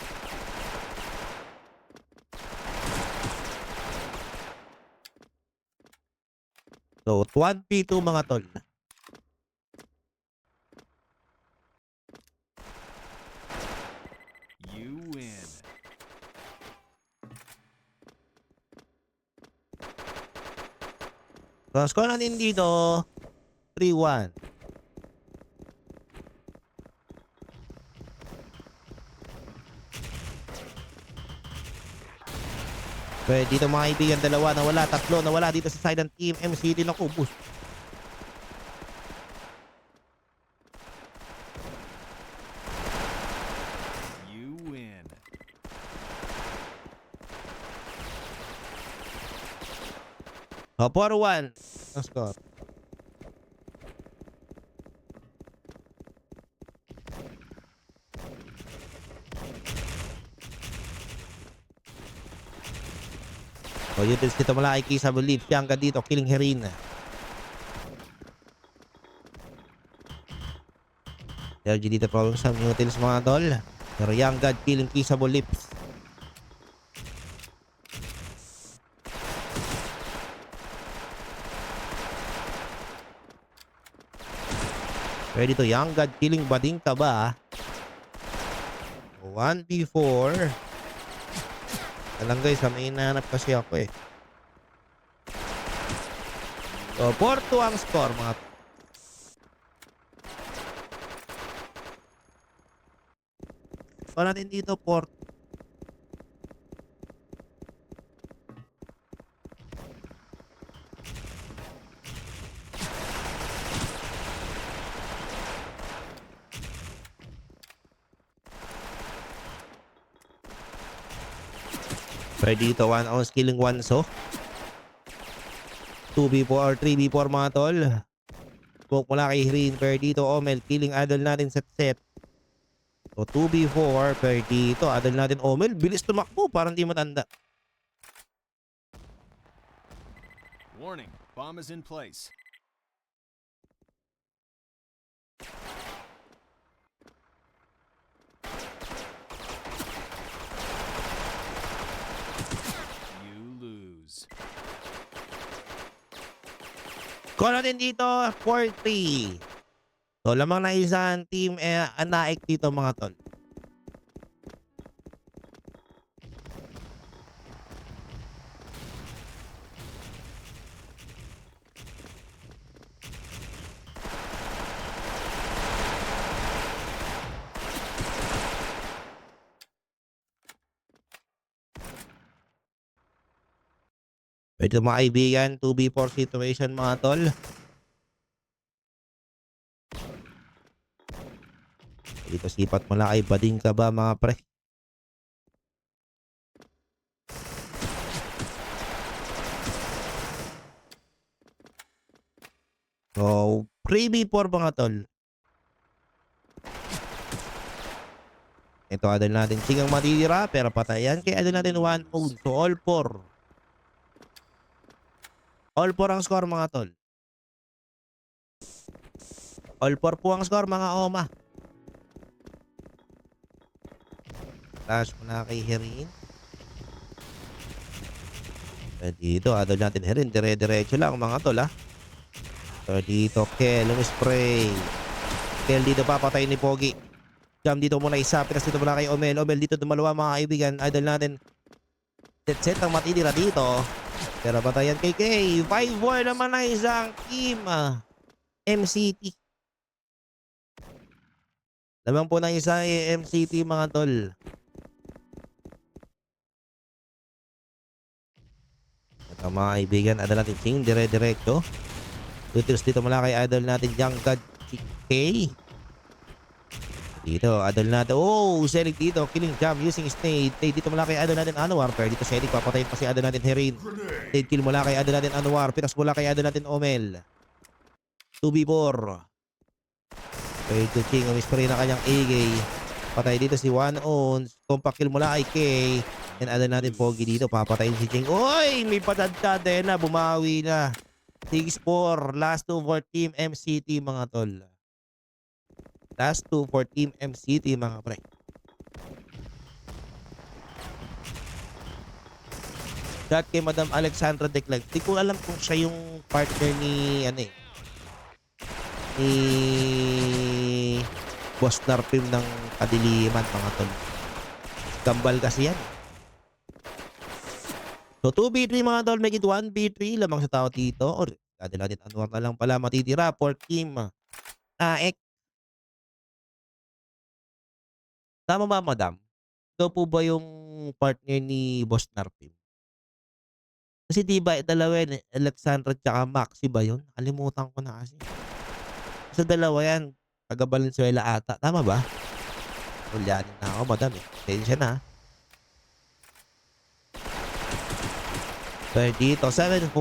So 1v2 mga tol. You win. So score natin dito 3-1. Pwede dito mga kaibigan, dalawa nawala, tatlo nawala dito sa side ng Team MCT. Naku, boost. You win. So 4-1 ang score. So utils dito mula kay Kisa Bulips. Yang ka dito, killing Herin. Sergi dito problem sa utils mga tol. Pero Young God killing Kisa Bulips. Pwede to Young God killing bading ka ba? 1v4. Alam guys, may hinahanap kasi ako eh. So 4-2 ang score mga tol. So natin dito 4. Pwede dito 1 ounce killing 1 so. 2v4 or 3v4 mga tol. Smoke mula kay Rin. Pwede dito Omel. Killing idol natin set. So 2v4. Pwede dito idol natin Omel. Bilis tumakbo. Parang di matanda. Warning, bomb is in place. You lose. Call natin dito 4-3. So lamang na isang team Anaik dito mga tol. Pwede mga kaibigan, 2v4 situation mga tol. Dito sipat mula kay Bading ka ba mga pre? So, 3v4 mga tol. Ito adal natin singang matitira pero patayan kaya adal natin 1 own. So, all 4. All 4 ang score mga tol. All 4 po ang score mga Oma. Flash muna kay Herin. Dito, adol natin Herin. Dire-diretso lang mga tol ha. So dito, Kel. Lumispray. Kel dito papatay ni Pogi. Jam dito muna isa. Pinas dito muna kay Omel. Omel dito dumalawa mga kaibigan. Idol natin. Set ang matitira dito. Pero patayan kay Kay. 5-4 naman na isang team. MCT. Lamang po na isa MCT mga tol. Ito mga kaibigan, idol natin Ching, dire-diretso. Tutils dito mula kay idol natin Young God K. Dito, idol natin. Oh, Selig dito, killing jam using Snade. Snade dito mula kay idol natin Anwar. Pero dito Selig, papatayin pa si idol natin Herin. Snade kill mula kay idol natin Anwar. Pitas mula kay idol natin Omel. 2v4. Pwede to Ching, umispray na kanyang AG. Patay dito si 1 ounce. Compact kill mula kay Kay. And idol natin Pogi dito, papatayin si Ching. Oy, may patadtad na, bumawi na. 6-4, last 2 for team MCT mga tol. Last 2 for team MCT mga pre. Shot kay Madam Alexandra Declag. Di ko alam kung siya yung partner ni ni Boss Narpim ng Kadiliman mga tol. Gambal kasi yan. So 2v3 mga tol, make it 1v3 lamang sa tao dito. Or natin Anwar na lang pala matitira for team Aek. Tama ba madam? Ikaw po ba yung partner ni Boss Narpim? Kasi diba dalawa yan, Alexandra at Maxi ba yun? Kalimutan ko na kasi. Sa dalawa yan, taga Valenzuela ata. Tama ba? Ulyanin na ako madam eh. Tensya na. So dito, 7-4.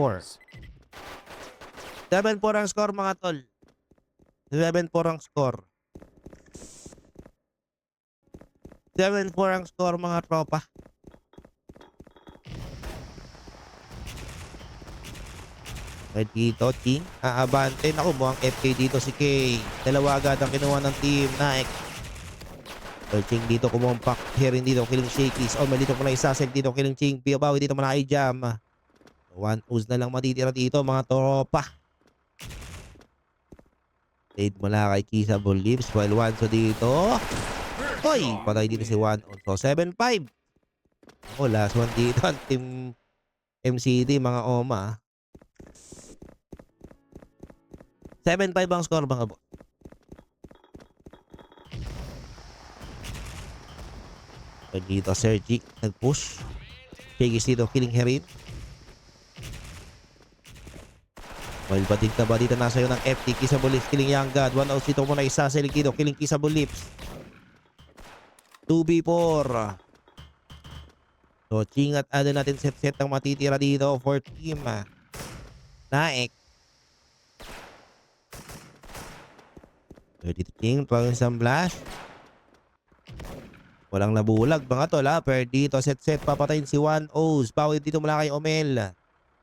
7-4 ang score mga tol. 7-4 ang score. 7-4 ang score mga tropa. So dito, Ching. Aabante. Naku, mukhang FK dito si Kay. Dalawa agad ang kinuha ng team. Naik. So Ching dito kumumpak. Herin dito, killing shakies. Oh, malito muna isasel dito, killing Ching. Piyabawi dito muna kay Jam. 1 ooze na lang matitira dito mga tropa. Trade mula kay Kissable Lips while 1 so dito. Hoy! Patay dito si 1 ooze. So 7-5. Oh, last one dito ang team MCT mga Oma. 7-5 ang score mga bo. So dito Sergi nag-push. Shakis dito killing Herin. While bating na ba dito nasa iyo ng FT Kissable Lips killing Young God. 1 out dito muna isa Selig dito killing Kissable Lips. 2v4. So, Ching at ano natin set ang matitira dito for team Naik. So, dito Ching, pang isang blast. Walang nabulag mga tol ha. Pero dito set papatayin si 1-0. Bawal dito mula kay Omel.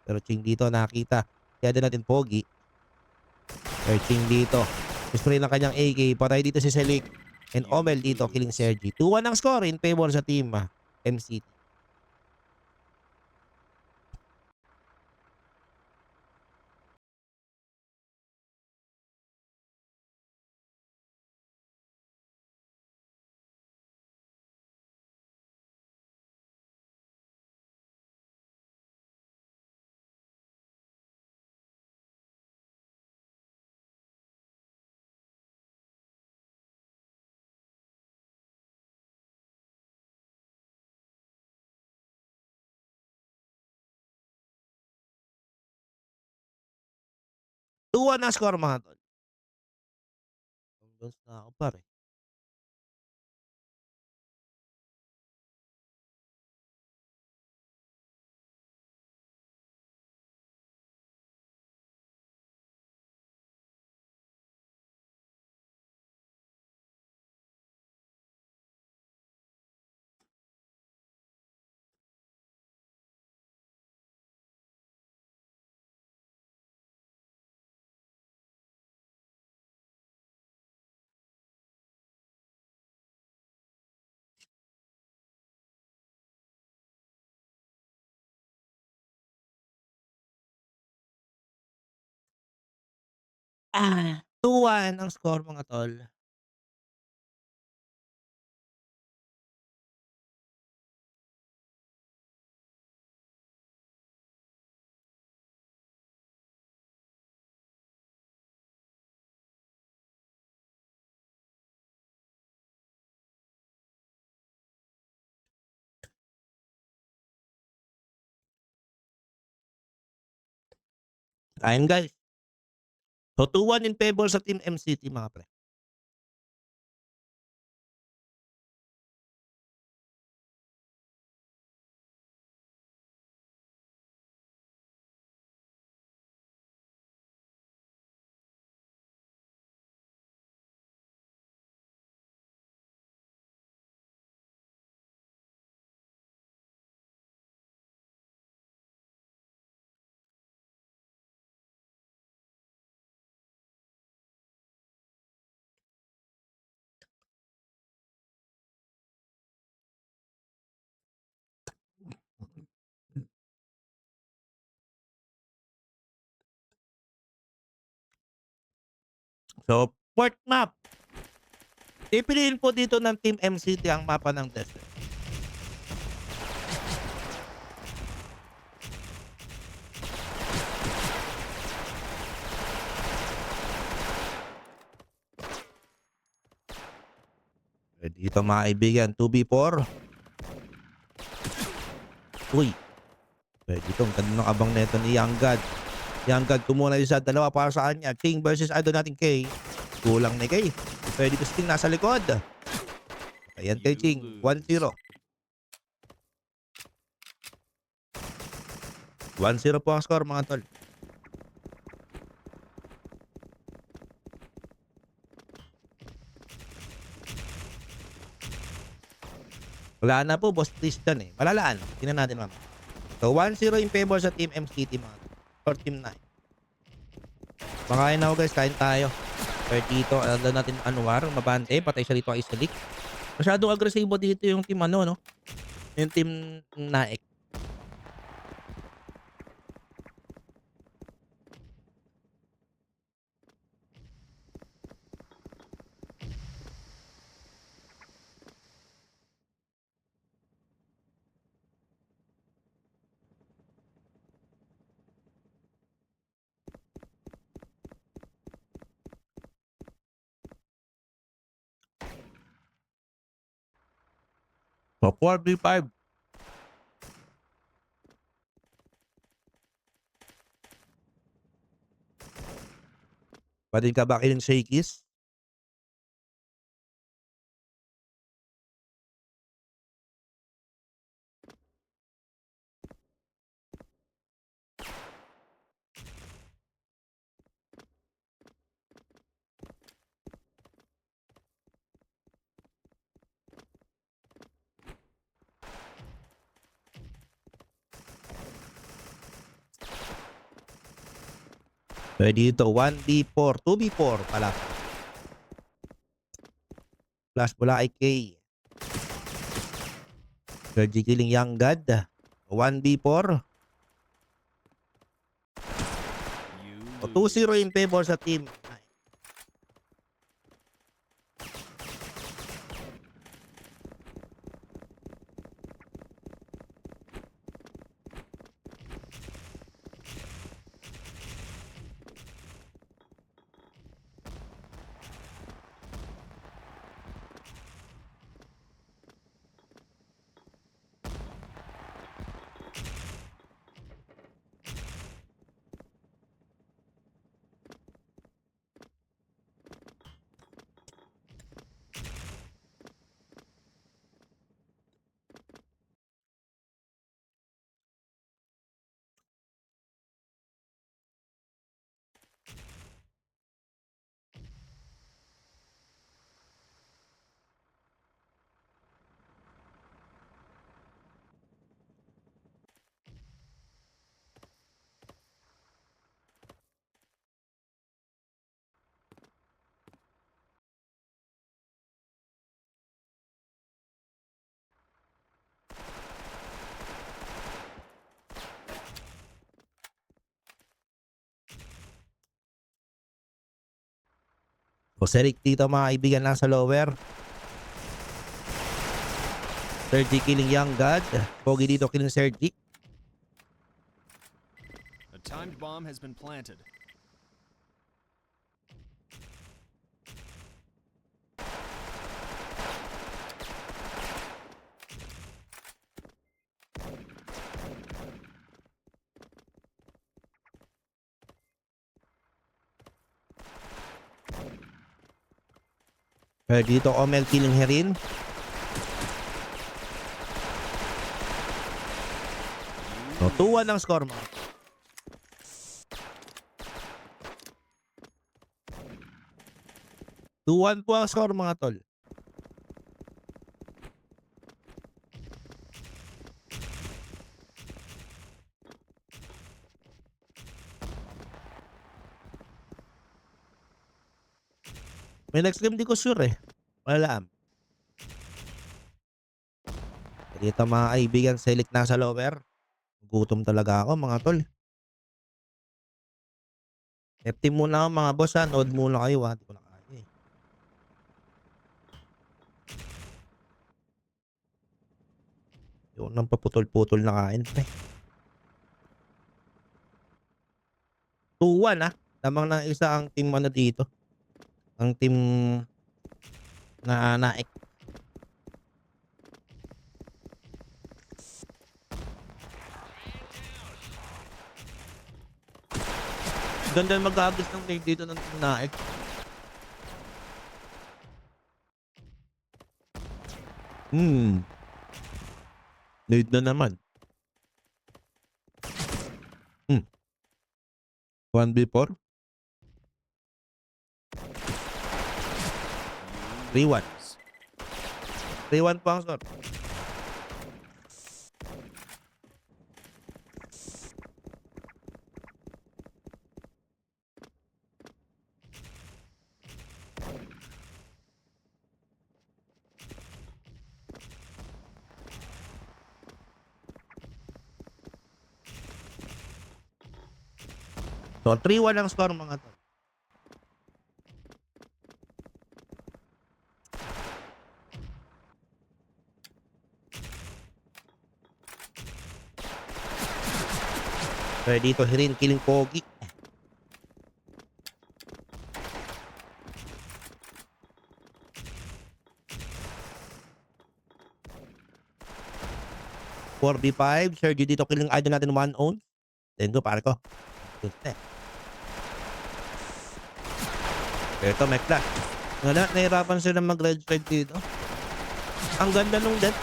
Pero Ching dito nakita. Kaya din natin Pogi. Pero Ching dito. Spray ng kanyang AK. Patay dito si Selik. And You Omel dito killing lose. Sergi. 2-1 ang score in favor sa team MCT. Tuwa na score mga tol. Hanggang na ako pare. Ah, 2-1 ang score mga tol. Ayun guys. So 2-1 in favor sa team MCT mga pre. So, fourth map. Pipiliin po dito ng team MCT ang mapa ng desert. Eh, dito mga kaibigan, 2v4. Uy. Eh, dito ang ganda ng abang neto ni Young God. Young God kumuna isa, dalawa para sa kanya. King versus idol natin K. Kulang ni K. Pwede dito si King nasa likod. Ayan kay You Ching. lose. 1-0. 1-0 po ang score mga tol. Wala na po, boss Tristan eh. Malalaan. Tingnan natin ma'am. So, 1-0 in favor sa team MCT mga tol. Or team 9. Makain na ako guys, kain tayo. Pero dito, alam natin Anwar, mabante. Patay siya dito kay Isalik. Masyadong agresibo dito yung team ano, no? Yung team Naik. So, 4v5. Pwede ka ba killing shakies? Pwede dito 1v4, 2v4 pala. Flash bola kay K. Sergi killing Young God. 1v4. You O 2-0 in lose. favor sa team. O Serik dito mga kaibigan lang sa lower. Sergi killing Young God. Pogi dito killing Sergi. A timed bomb has been planted. Pwede dito Omel killing Herin. So 2-1 ang score mga. 2-1 po ang score mga tol. May next game di ko sure eh. Wala. Dito mga kaibigan, Selik na sa lower. Gutom talaga ako mga tol. FT muna ako mga boss ha. Nood muna kayo ha. Di ko na kaya eh. Yung nang paputol-putol na kain. 2-1 ha. Lamang ng isa ang team ano dito. Ang team na naik. Ganda mag-agos ng nade dito ng team naik. Nade na naman. 1v4. 3-1. Lose. 3-1 po ang score. So 3-1 ang score mga tol. Kaya dito Hirin killing Pogi. Four v 5 Sergio dito killing idol natin 1-0. Tengo pare ko. Ito may flash. Wala, nahirapan sila mag-red flag dito. Ang ganda nung depth.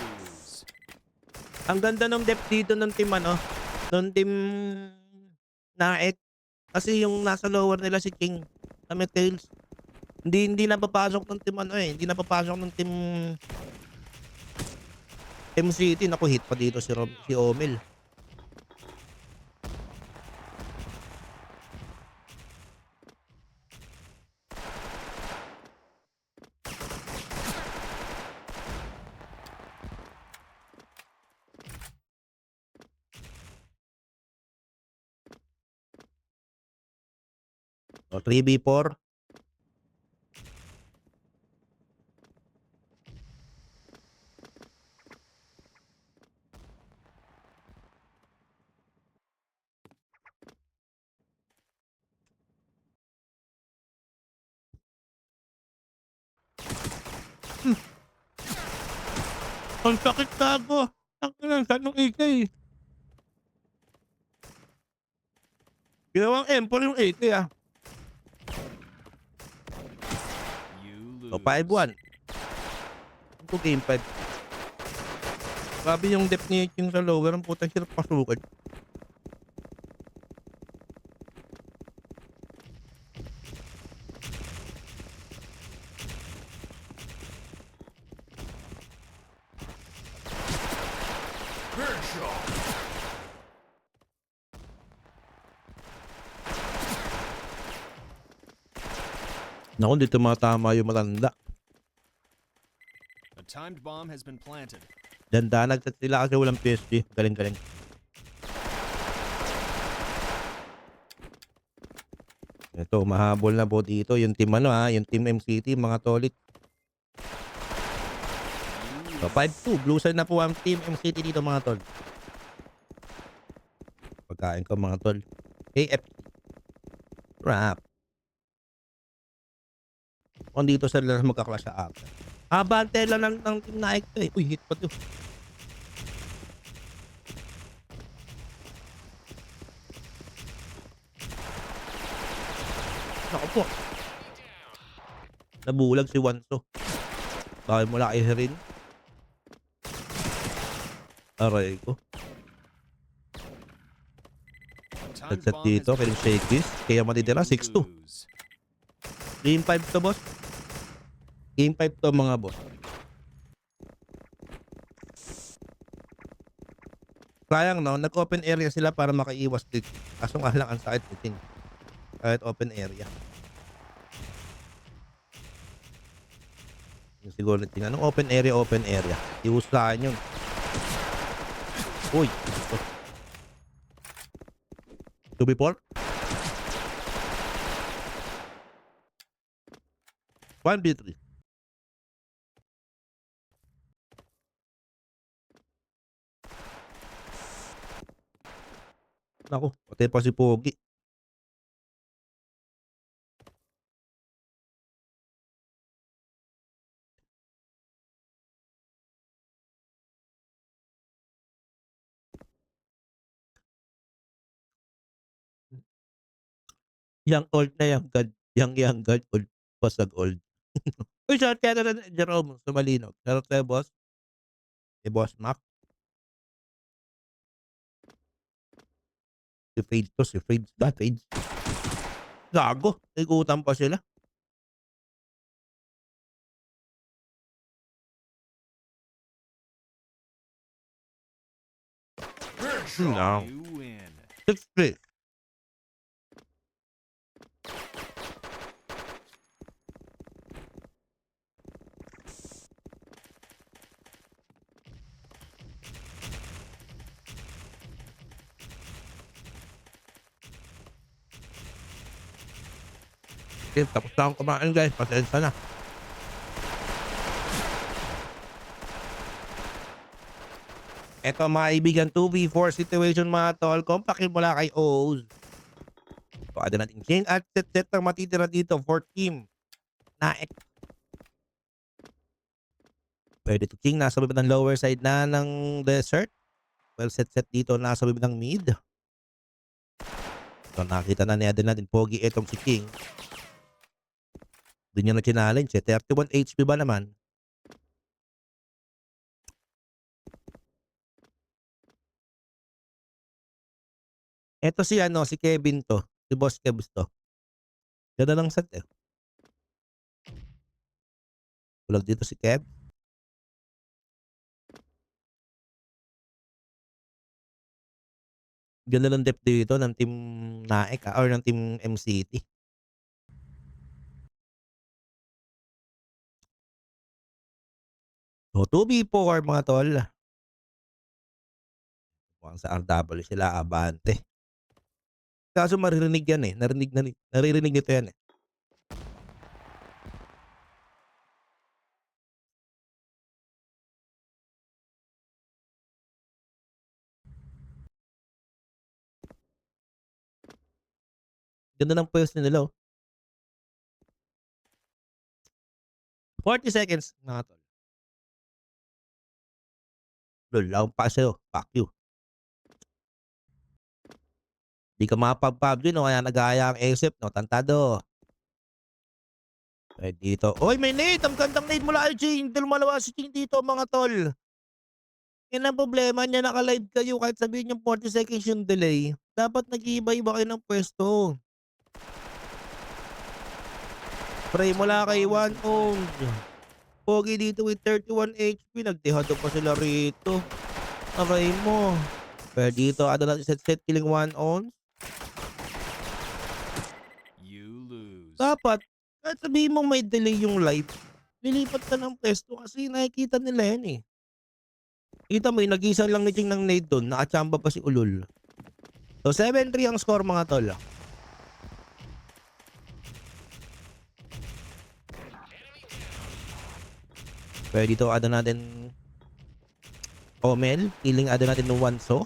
Lose. Ang ganda nung depth dito ng team ano. Ng team Naek. Kasi yung nasa lower nila si King. Kami Tails. Hindi napapasok ng team ano eh. Hindi napapasok ng team City. Naku, hit pa dito si Omel. O 3v4. Ang sakit gago. Tangina ganong AK. Ginawang M4 yung AK ah. You O lose. 5-1. Ito game 5. Grabe yung depth ni King sa lower. Ang putang hirap pasukan. Naku, hindi tumatama yung matanda. A timed bomb has been planted. Ganda, nagtat sila kasi walang PSG. Galing-galing. Ito, mahabol na po dito. Yung team ano ha, yung team MCT, mga tolit. You So, 5-2. Blue side na po ang team MCT dito mga tol. Pagkain ko mga tol. AF. Rap. Kung dito sila magkaklash sa akin. Abante lang ng team Nike to eh. Uy, hit pa to. Naku po. Nabulag si Wanso. Bakit mula kay Herin? Aray ko. A timed Headset bomb has dito. been Kailang shakies. Kaya matitira. You 6-2. lose. Game 5 to boss. Game 5 to mga boss. Sayang no, nag-open area sila para makaiwas dito. Kaso nga lang ang sakit iting. Kahit open area. Yung siguro tingnan. Anong open area, open area? Iusahan yun. Uy. 2v4? 1v3. Naku, pati pa si Pogi. Young old na young god. Young god. Old pasag old. Uy, shout kaya na Jerome Sumalino. Shout kaya boss. Si Boss Mac. Si Fade to. Si Fade. Fade. Gago. Ikutan pa sila. No. You win. 6-3. Okay, tapos na akong kumain guys. Pasensya na. Eto mga kaibigan, 2v4 situation mga tol. Kompakin mula kay Oz. So, ada natin King at set ang matitira dito for team Naek. Pwede to King. Nasa baba ng lower side na ng desert. Well, set dito. Nasa baba ng mid. So, nakita na natin natin Pogi etong si King. Hindi niya na challenge eh. 31 HP ba naman? Eto si ano, si Kevin to. Si Boss Kebs to. Ganda ng set eh. Bulag dito si Kev. Ganda ng depth dito ng team Naek or ng team MCT. So 2v4 mga tol. Mukhang sa RW sila abante. Kaso maririnig yan, eh, naririnig nito yan, eh. Ganda ng puwesto nila, oh. 40 seconds mga tol. Lol, wala akong pake sa'yo, fuck you. 'Di ka makapag-PUBG 'no, kaya nag-aaya ang isip 'no, tantado. Dito, uy may nade, ang gandang nade mula kay Ching, hindi lumalabas si Ching dito mga tol. Yan ang problema niya, naka-live kayo kahit sabihin niyong 40 seconds yung delay, dapat nag-iiba-iba kayo ng puwesto. Pre mula kay Bomb has One been Own. planted. Pogi dito with 31 HP, nagtihado pa sila rito. Aray mo. Pero dito ano natin set killing One Own. You lose. Dapat kahit sabihin mong may delay yung live, lilipat ka ng puwesto kasi nakikita nila yan, eh. Kita mo, nag-iisa lang ni Ching ng nade dun, nakachamba pa si Ulol. So 7-3 ang score mga tol. Pero dito ano natin Omel, killing ano natin ng Wanso.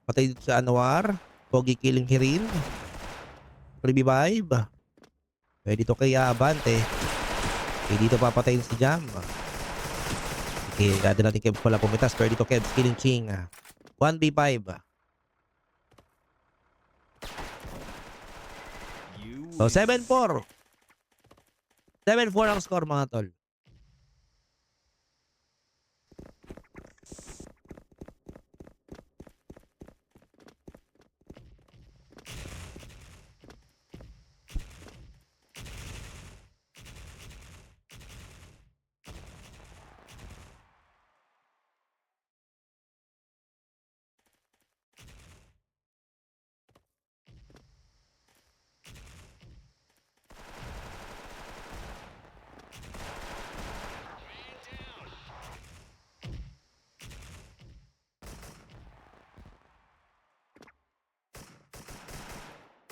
Patay dito sa Anwar. Pogi killing Hirin. Revive. Pero dito kay Abante. Dito papatayin si Jam. Okay, ano natin Kebs pala pumitas. Pero dito Kebs killing Ching. 1v5. You So win. 7-4. 7-4 ang score mga tol.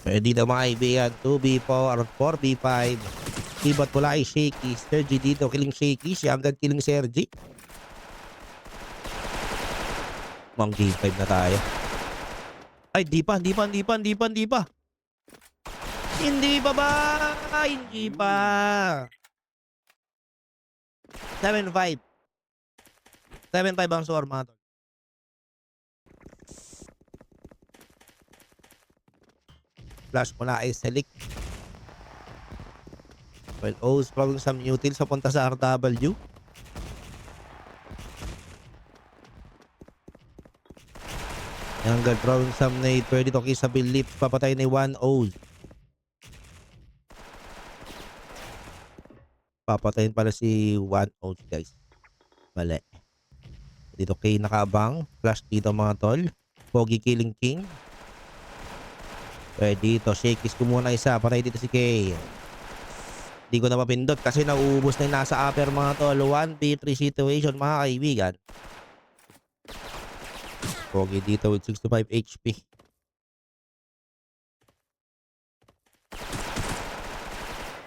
Pwede na mga kaibigan. 2v4 or 4v5. Iba't wala kay Shaky. Sergi dito killing Shaky. Siya agad killing Sergi. Mang game 5 na tayo. Ay, di pa. Hindi pa ba? Hindi You pa. win. 7-5. 7-5 ang score mga tol. Flash mula kay Selik. Well, O's probably some utils papunta sa RW. Younger throwing some nade. Pwede to kay Sabil Lips. Papatay ni 1 O's. Papatayin pala si 1 O's guys. Mali. Dito kay nakabang. Flash dito mga tol. Pogi killing King. Pwede dito. Shakies ko muna isa. Patay dito si Kay. Hindi ko na mapindot kasi nauubos na yung nasa upper mga tol. 1v3 situation mga kaibigan. Pogi dito with 65 HP.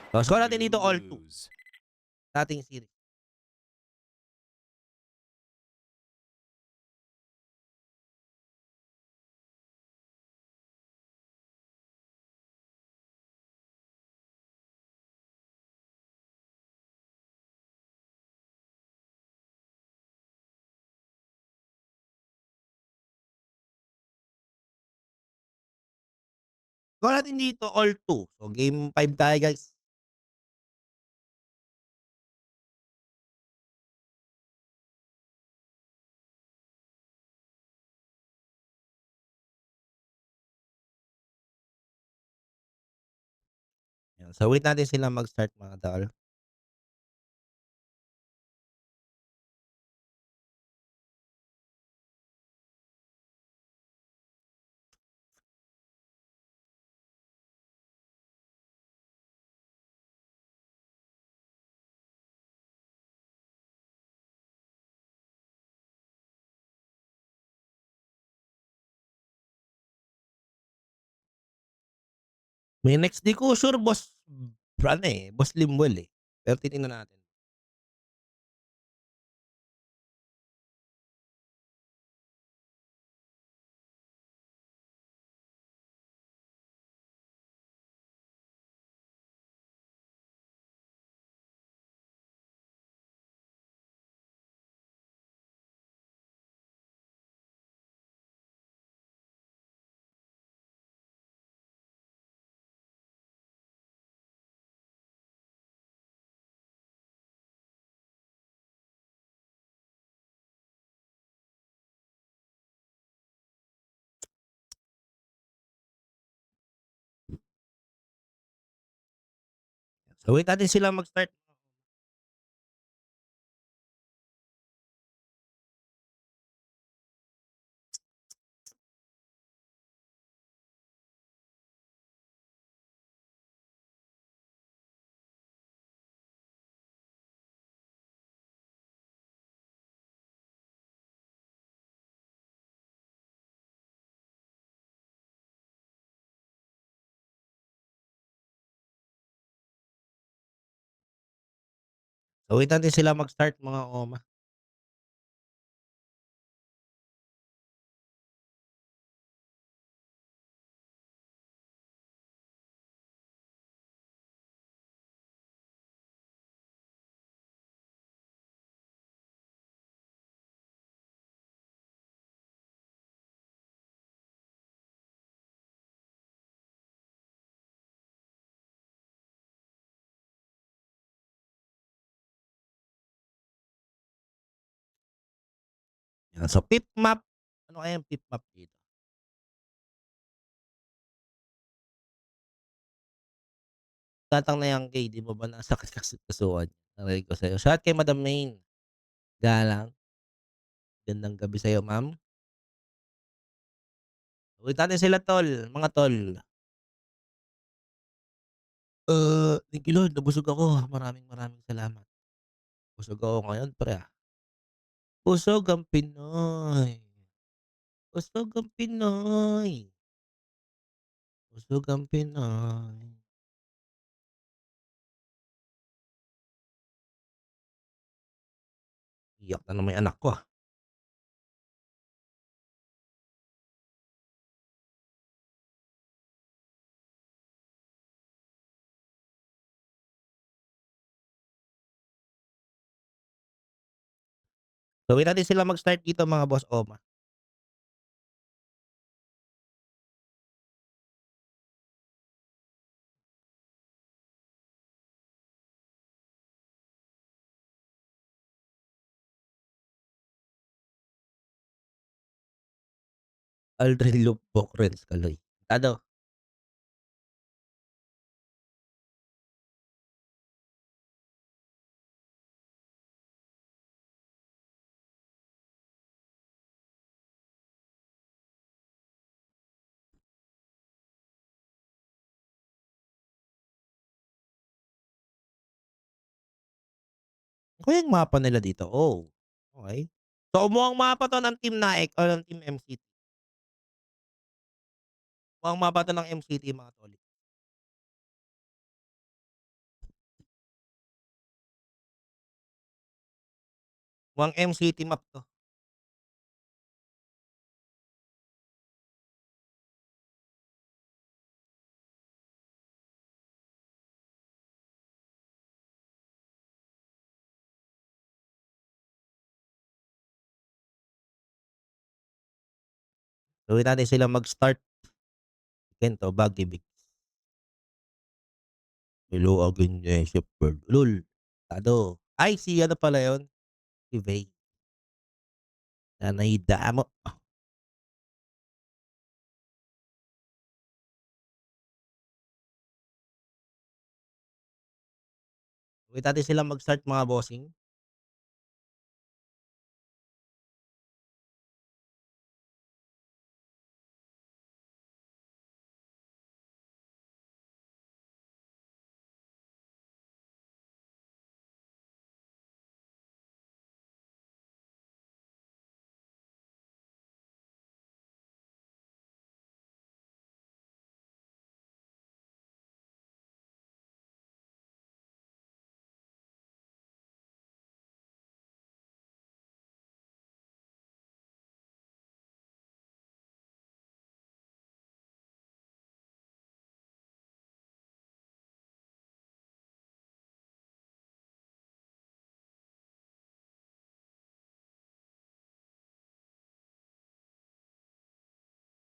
So, score natin dito all 2. lose. Sa ating series. Score natin dito all 2. So, game 5 tayo guys. Ayan. So, wait natin sila mag-start mga tol. May next di ko sure boss ano, eh, boss Limuel, eh, pero titingnan natin. So wait natin sila mag-start. So wait natin sila mag-start mga OMA. Yan, so pip map, ano kaya yung pip map dito? Tatang na yang K, 'di mo ba nasakit kasuan? Narinig ko sa'yo. Shoutout kay Madam Main, galang, gandang gabi sa'yo ma'am. Wait natin sila tol, mga tol. Thank you Lord nabusog ako. Maraming maraming salamat. Busog ako ngayon pre, Busog ang Pinoy, busog ang Pinoy, busog ang Pinoy. Iyak na naman yung anak ko, So wait natin sila mag-start dito mga boss Oma. Aldrin Lupok, Renz Kaloy. Ano, ano kaya yung mapa nila dito? Oh, okey. So mukhang mapa 'to ng team Naik o ng team MCT. Mukhang mapa 'to ng MCT mga tol. Mukhang MCT map 'to. So wait natin sila mag-start. Kento Bagibig. Hello again, Shepherd. Lol, ano, ay si ano pala yun, si Vey. Nanay damo. Wait natin sila mag-start mga bossing.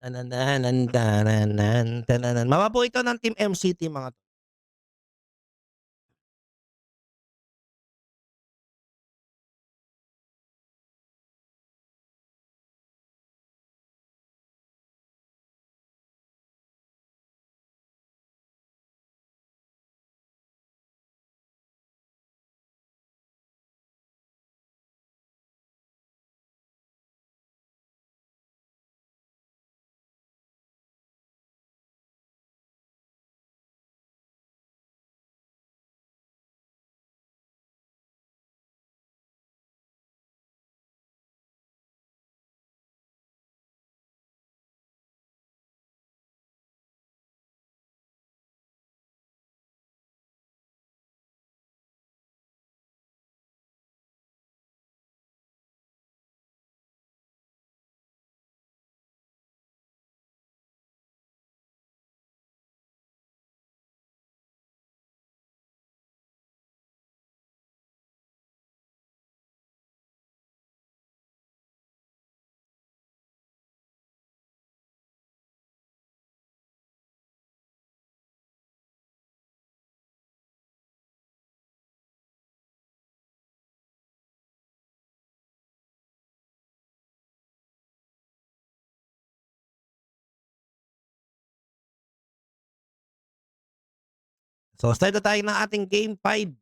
Tanananan, tananan, tananan. Mapa po ito ng Team MCT mga tol. So, start na tayo ng ating game 5.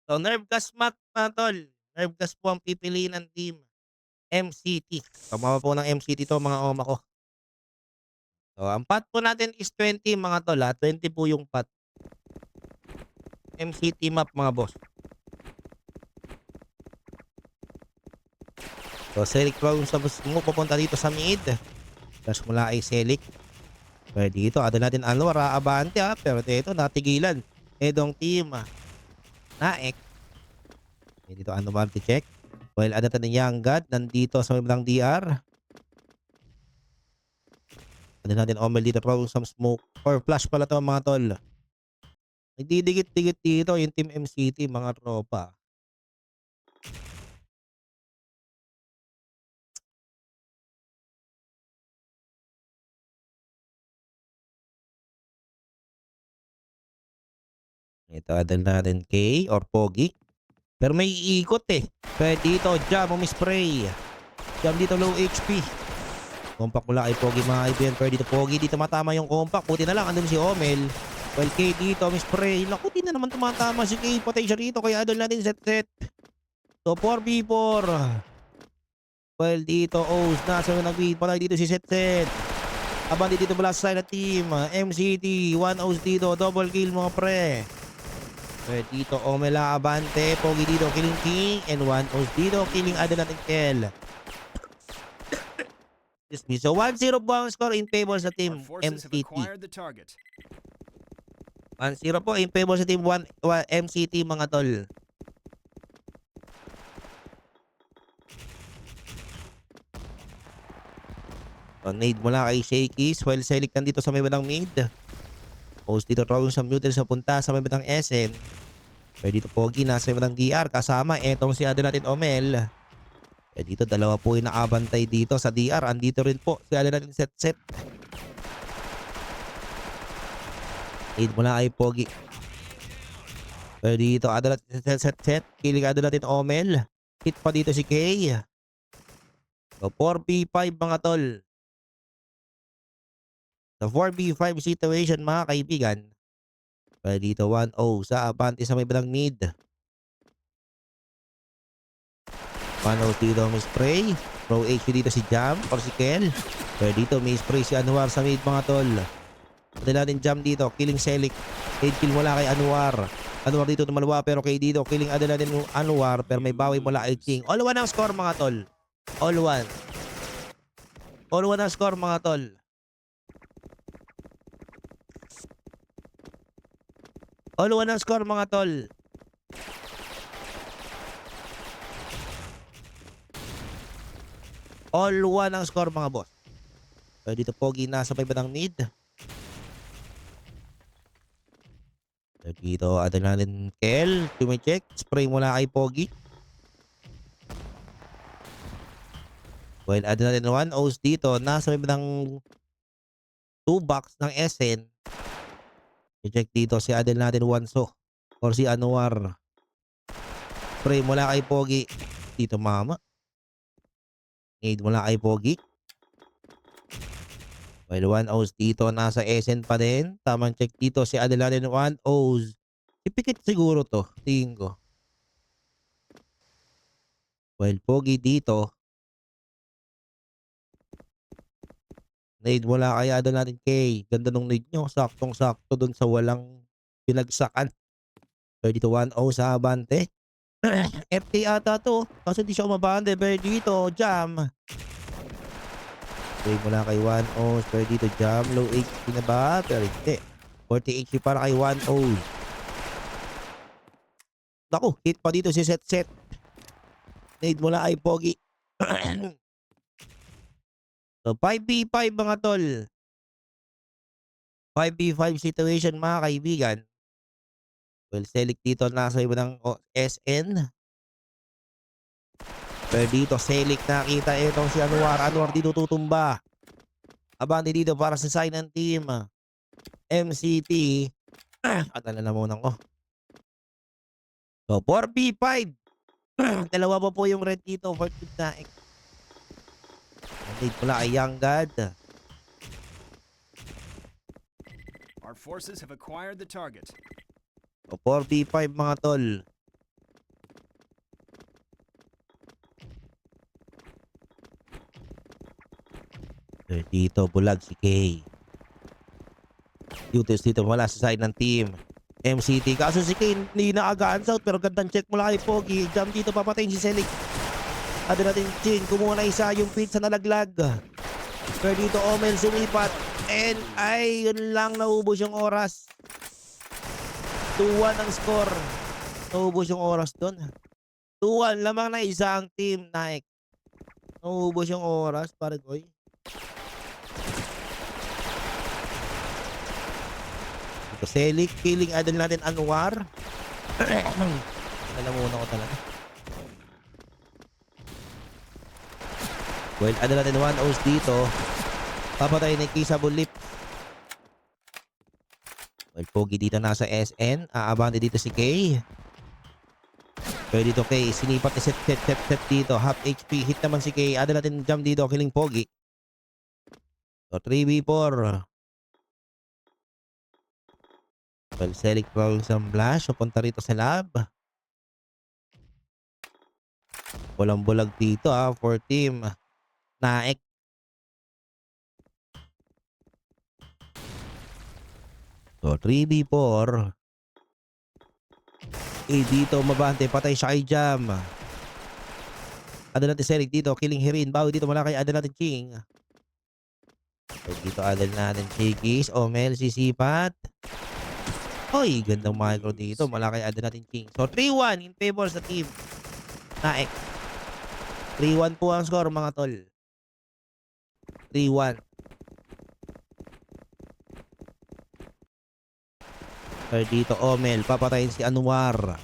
So, Nerve Gas Mat mga tol. Nerve Gas po ang pipiliin ng Team MCT. Kamama po ng MCT 'to mga OMA ko. So, ang pot po natin is 20 mga tol, 20 po yung pot. MCT map mga boss. So, Selic Clown sa mo pupunta dito sa mid. Tapos mula ay Selic. Pero dito, ada natin Anwar, abante pero dito natigilan. Edong team, Naek. Dito Anwar check. While ada natin Young God, nandito sa may DR. Ada natin Omel dito, throwing some smoke. Or flash pala to mga tol. Nagdidikit-dikit dito yung Team MCT mga tropa. Ito ada natin K or Pogi. Pero may iikot eh. Kaya dito, jam o spray. Jam dito low HP. Compact mula kay Pogi mga kaibigan. Pero dito Pogi, dito matama yung compact. Buti na lang, andun si Omel. Well, K dito, may spray. Naku, di na naman tumatama si K. Patay siya rito. Kaya adol natin set. So, 4v4. Well, dito, O's. Nasa nag-beat. Patay dito si set. Abang dito mula sa side ng team. MCT. 1 O's dito. Double kill mga pre. Well, dito, Omela abante. Pogi dito, killing King. And 1 O's dito, killing adol natin Kel. So 1-0 po ang score in favor sa Our team forces have MCT. acquired the target. 1-0 po in favor sa team MCT mga tol. So, nade mula kay Shakey's while Selic dito sa may bandang mid. Post dito throwing sa mutal sa punta sa may bandang SM. Pero dito Pogi nasa may bandang DR kasama etong si Adel natin Omel. Dito dalawa po yung nakabantay dito sa DR. Andito rin po si Adel natin set. Aid mula kay Pogi. Pero dito, ada natin set. Kilig ada natin Omel. Hit pa dito si Kay. So, 4v5 mga tol. Sa 4v5 situation mga kaibigan. Pero dito, 1-0 sa abante sa may bandang mid. 1-0 dito may spray. Pro HP dito si Jam or si Kel. Pero dito may spray si Anwar sa mid mga tol. Pati natin Jam dito. Killing Selic. 8 kill mula kay Anwar. Anwar dito tumalwa pero kay dito. Killing ada natin Anwar pero may bawi mula kay King. All 1 ang score mga tol. All 1. All 1 ang score mga tol. All 1 ang score mga tol. All 1 ang score mga boss. Pero dito Pogi nasa may bandang mid. Pero dito ada natin Kel. Tumicheck. Spray mula kay Pogi. Well, add natin 1 O's dito. Nasa may ng 2 box ng SN. I-check dito si Adel natin Wanso or si Anwar. Pre mula kay Pogi. Dito mama. Aid mula kay Pogi. Well, 1 O's dito. Nasa SN pa din. Tamang check dito si Adel natin 1 O's. Ipikit siguro to. Tingin ko. Well, Pogi dito. Nade mula kay Adel natin K. Ganda nung nade nyo. Saktong-sakto dun sa walang pinagsakan. Pero dito 1 O sa Abante. FK ata to. Kasi di siya umabante. Pero dito, jam. Okay, mula kay 1 O. Pero dito, jam. Low HP na ba? Pero hindi. 40 HP para kay 1 O. Naku, hit pa dito si Set. Nade mula kay Pogi. So, 5v5 mga tol. 5v5 situation mga kaibigan. Well, select dito nasa iba ng SN. Pero dito, select nakita itong si Anwar. Anwar dito tutumba. Abante dito para sa sign ng team. MCT. At na muna ko. So, 4v5. Dalawa pa po yung red dito for team na X. Nandito pala kay Young God. Our forces have acquired the target. So, 4v5 mga tol. So, dito, bulag si K. Dito wala sa side ng team. MCT. Kaso si K hindi na-guns out pero gandang check mula kay Pogi. Jump dito, papatayin si Selig. Ada natin Chin. Kumuha na isa yung pizza na nalaglag. Pero dito, Omen sumipat. And ay, yun lang, naubos yung oras. 2-1 ang score. Naubos yung oras doon. 2-1, lamang na isa ang team, Nike. Naubos yung oras, pare koy. Dito, Selig, killing idol natin, Anwar. Nalamunan ko talaga. Well, idol natin 1 O's dito. Papatay ni Kissable Lips. Well, Pogi dito nasa SN. Aabante dito si K. Pero dito K, sinipat ni set dito. Half HP. Hit naman si K. Ada natin jump dito. Killing Pogi. So, 3v4. Well, select roll some flash. Punta rito sa lab. Walang bulag dito for team Naek. So, 3v4. Dito mabante. Patay siya kay Jam. Ada natin Selig dito. Killing Hirin. Bawi dito mula kay Ada natin King. So, dito Ada natin Chikis. Omel sisipat. Hoy, gandang micro dito. Mula kay Ada natin King. So, 3-1 in favor sa team Naek. 3-1 po ang score mga tol. 3-1. Pero dito Omel, papatayin si Anwar.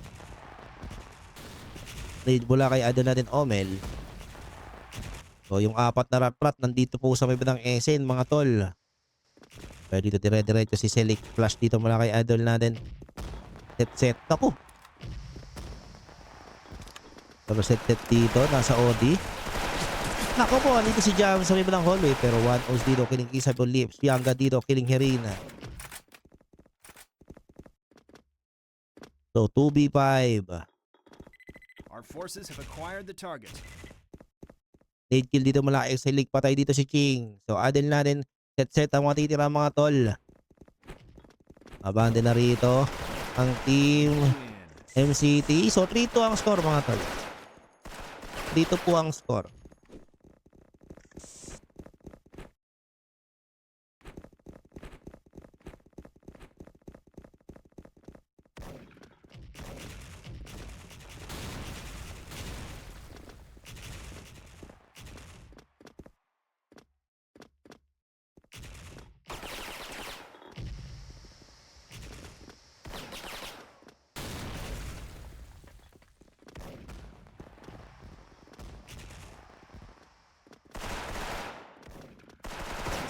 Lead mula kay Adon natin Omel. So yung apat na rat nandito po sa may bandang SN mga tol. Pero dito dire-diretso si Selig. Flash dito mula kay Adon natin. Set. Ako. Pero set dito. Nasa OD. Nako po, andito si Jam sa may bandang hallway. Pero 1 O's dito. Killing Kissable Lips. Yanga dito. Killing Herina. So 2v5. Our forces have acquired the target. Late kill dito mula kay Selig. Patay dito si King. So Adel natin. Set ang mga titira mga tol. Abante na rito ang team MCT. So 3-2 ang score mga tol. 3-2 po ang score.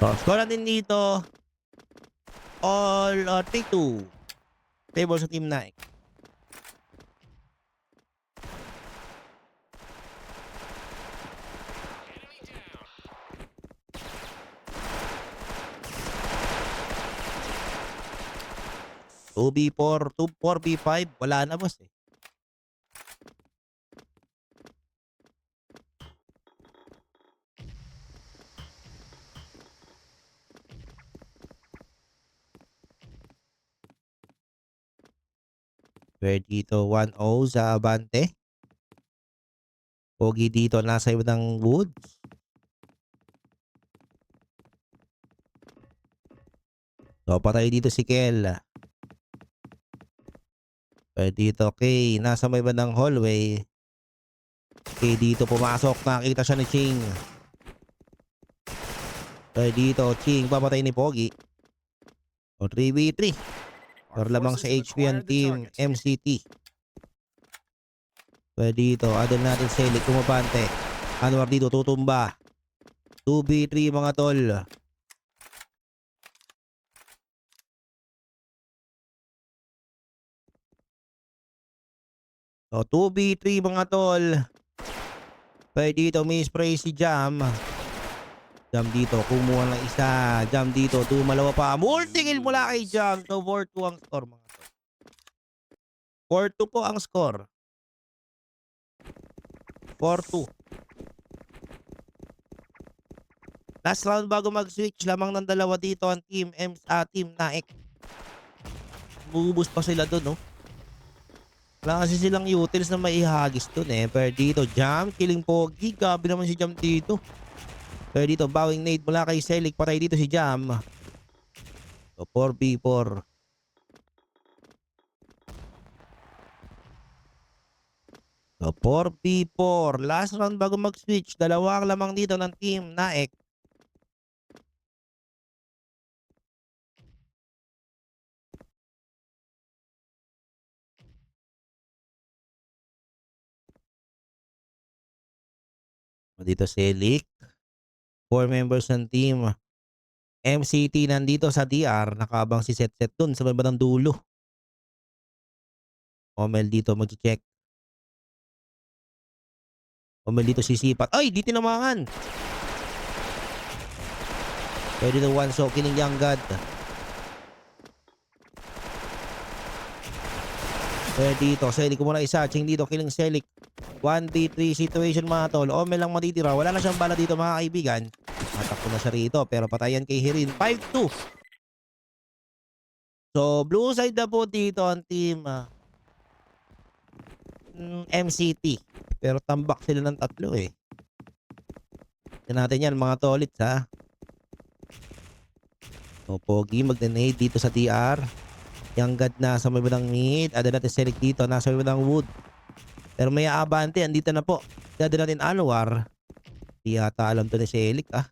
So, score natin dito. All 3-2. Favor sa Team Nike. Two b 4v5. Wala na, boss eh. Pwede dito 1-0 sa Abante. Pogi dito nasa iba ng Woods. So, patay dito si Kel. Pwede dito Kay. Nasa may bandang hallway. Kay dito pumasok. Nakita siya ni Ching. Pwede dito Ching. Papatay ni Pogi. O 3v3. Our Or lamang sa forces have HP ang acquired the team target. MCT. Pwede dito. Adel natin Selik. Kumapante. Anwar dito tutumba. 2v3 mga tol. So 2v3 mga tol. Pwede dito may spray si Jam. Jam dito, kumuha ng isa. Jam dito, tumalawa pa. Multi-kill mula kay Jam. So 4-2 ang score mga tol. 4-2 po ang score. 4-2. Last round bago mag-switch, lamang ng dalawa dito ang team Team Naik. Bubus pa sila doon, no? Wala kasi silang utils na maihagis doon eh. Pero dito, Jam, killing Pogi. Gabi naman si Jam dito. Pero dito, bowing nade mula kay Selik. Patay dito si Jam. So, 4v4. So, 4v4. Last round bago mag-switch. Dalawa ang lamang dito ng team Naik. Dito Selik. 4 members ng team MCT nandito sa DR. Nakabang si Set dun sa bandang dulo. Omel dito mag-check. Omel dito sisipat. Ay! Di tinamangan! Pwede dito one shot. Killing Young God. Pwede dito. Selik muna isa. Ching dito. Killing Selik. 1v3 situation mga tol. Omel lang matitira. Wala na siyang bala dito mga kaibigan. Matakbo na siya rito. Pero patayan kay Hirin. 5-2. So, blue side na po dito ang team MCT. Pero tambak sila ng tatlo eh. Tignan natin yan mga tolits ha. So, Pogi mag-nade dito sa TR. Young God na sa may bandang mid. Ada natin Selik dito. Nasa may bandang wood. Pero may Abante. Andito na po. Ada natin Anwar. Di ata alam to ni Selik ah.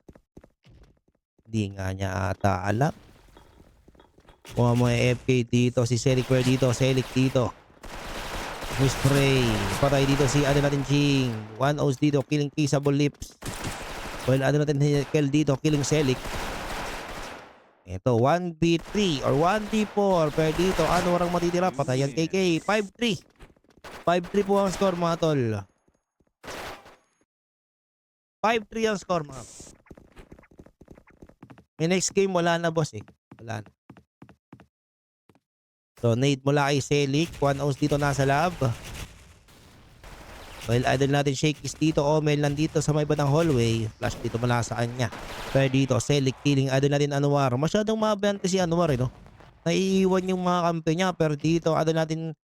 Hindi nga niya ata alam. Kung may FK dito. Si Selik dito. Selik dito. May spray. Patay dito si ano natin Ching. 1-0 dito. Killing Kissable Lips. Well, ano natin Kel dito. Killing Selik. Ito 1v3 or 1v4. Pero dito ano warang matitira. Patayan KK. 5-3. 5-3 po ang score mga tol. 5-3 ang score mga tol. May next game wala na boss eh. Wala na. So, nade mula kay Selik. 1-0 dito nasa lab. Well, idol natin Shakey's dito. Omel nandito sa may bandang hallway. Flash dito mula sa kanya. Pero dito, Selik killing. Idol natin Anwar. Masyadong mabante si Anwar eh, no? Naiiwan yung mga kampe niya. Pero dito, idol natin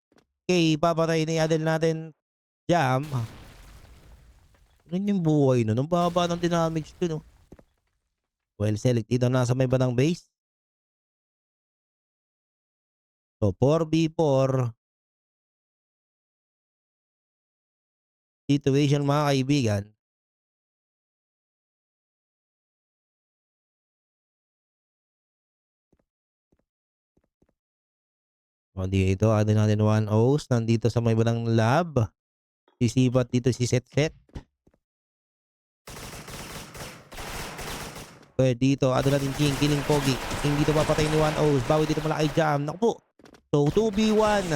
Kay. Papatay ni idol natin Jam. Ganun yung buhay, no? Nung baba ng damage to, no? Well, Selik dito nasa may bandang base. So, 4v4 situation mga kaibigan. O dito, ano natin 1-0. Nandito sa may bandang lab. Sisipat dito si Set. Pwede dito, ano natin King, killing Pogi. King dito papatay ni 1-0. Bawi dito mula kay Jam. Naku po. So 2v1.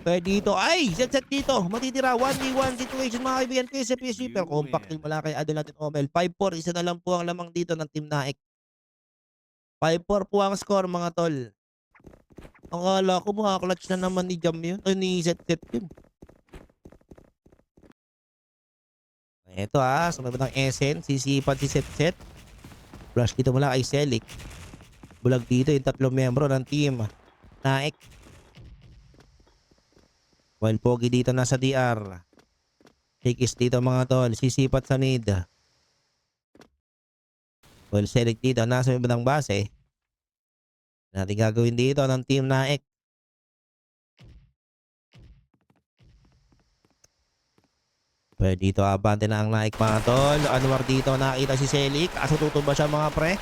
Pwede dito. Ay! Set dito. Matitira. 1v1 situation mga kaibigan kayo sa PSG. Pero You compact din win. mula kay Adel natin Omel. 5-4. Isa na lang po ang lamang dito ng Team Naik. 5-4 po ang score mga tol. Akala ko clutch na naman ni Jam yun. Ay, ni Set yun. Ito sumunod ng SN. Sisipan si Set. Flash dito mula kay Selik. Bulag dito yung tatlong miyembro ng team Naik. While Pogi dito nasa DR. Shakis dito mga tol. Sisipat sa mid. While Selik dito nasa ibang base. Natin gagawin dito ng team Naik. Pwede dito abante na ang Naik mga tol. Anwar dito nakita si Selik. Kaso tutumba siya mga pre.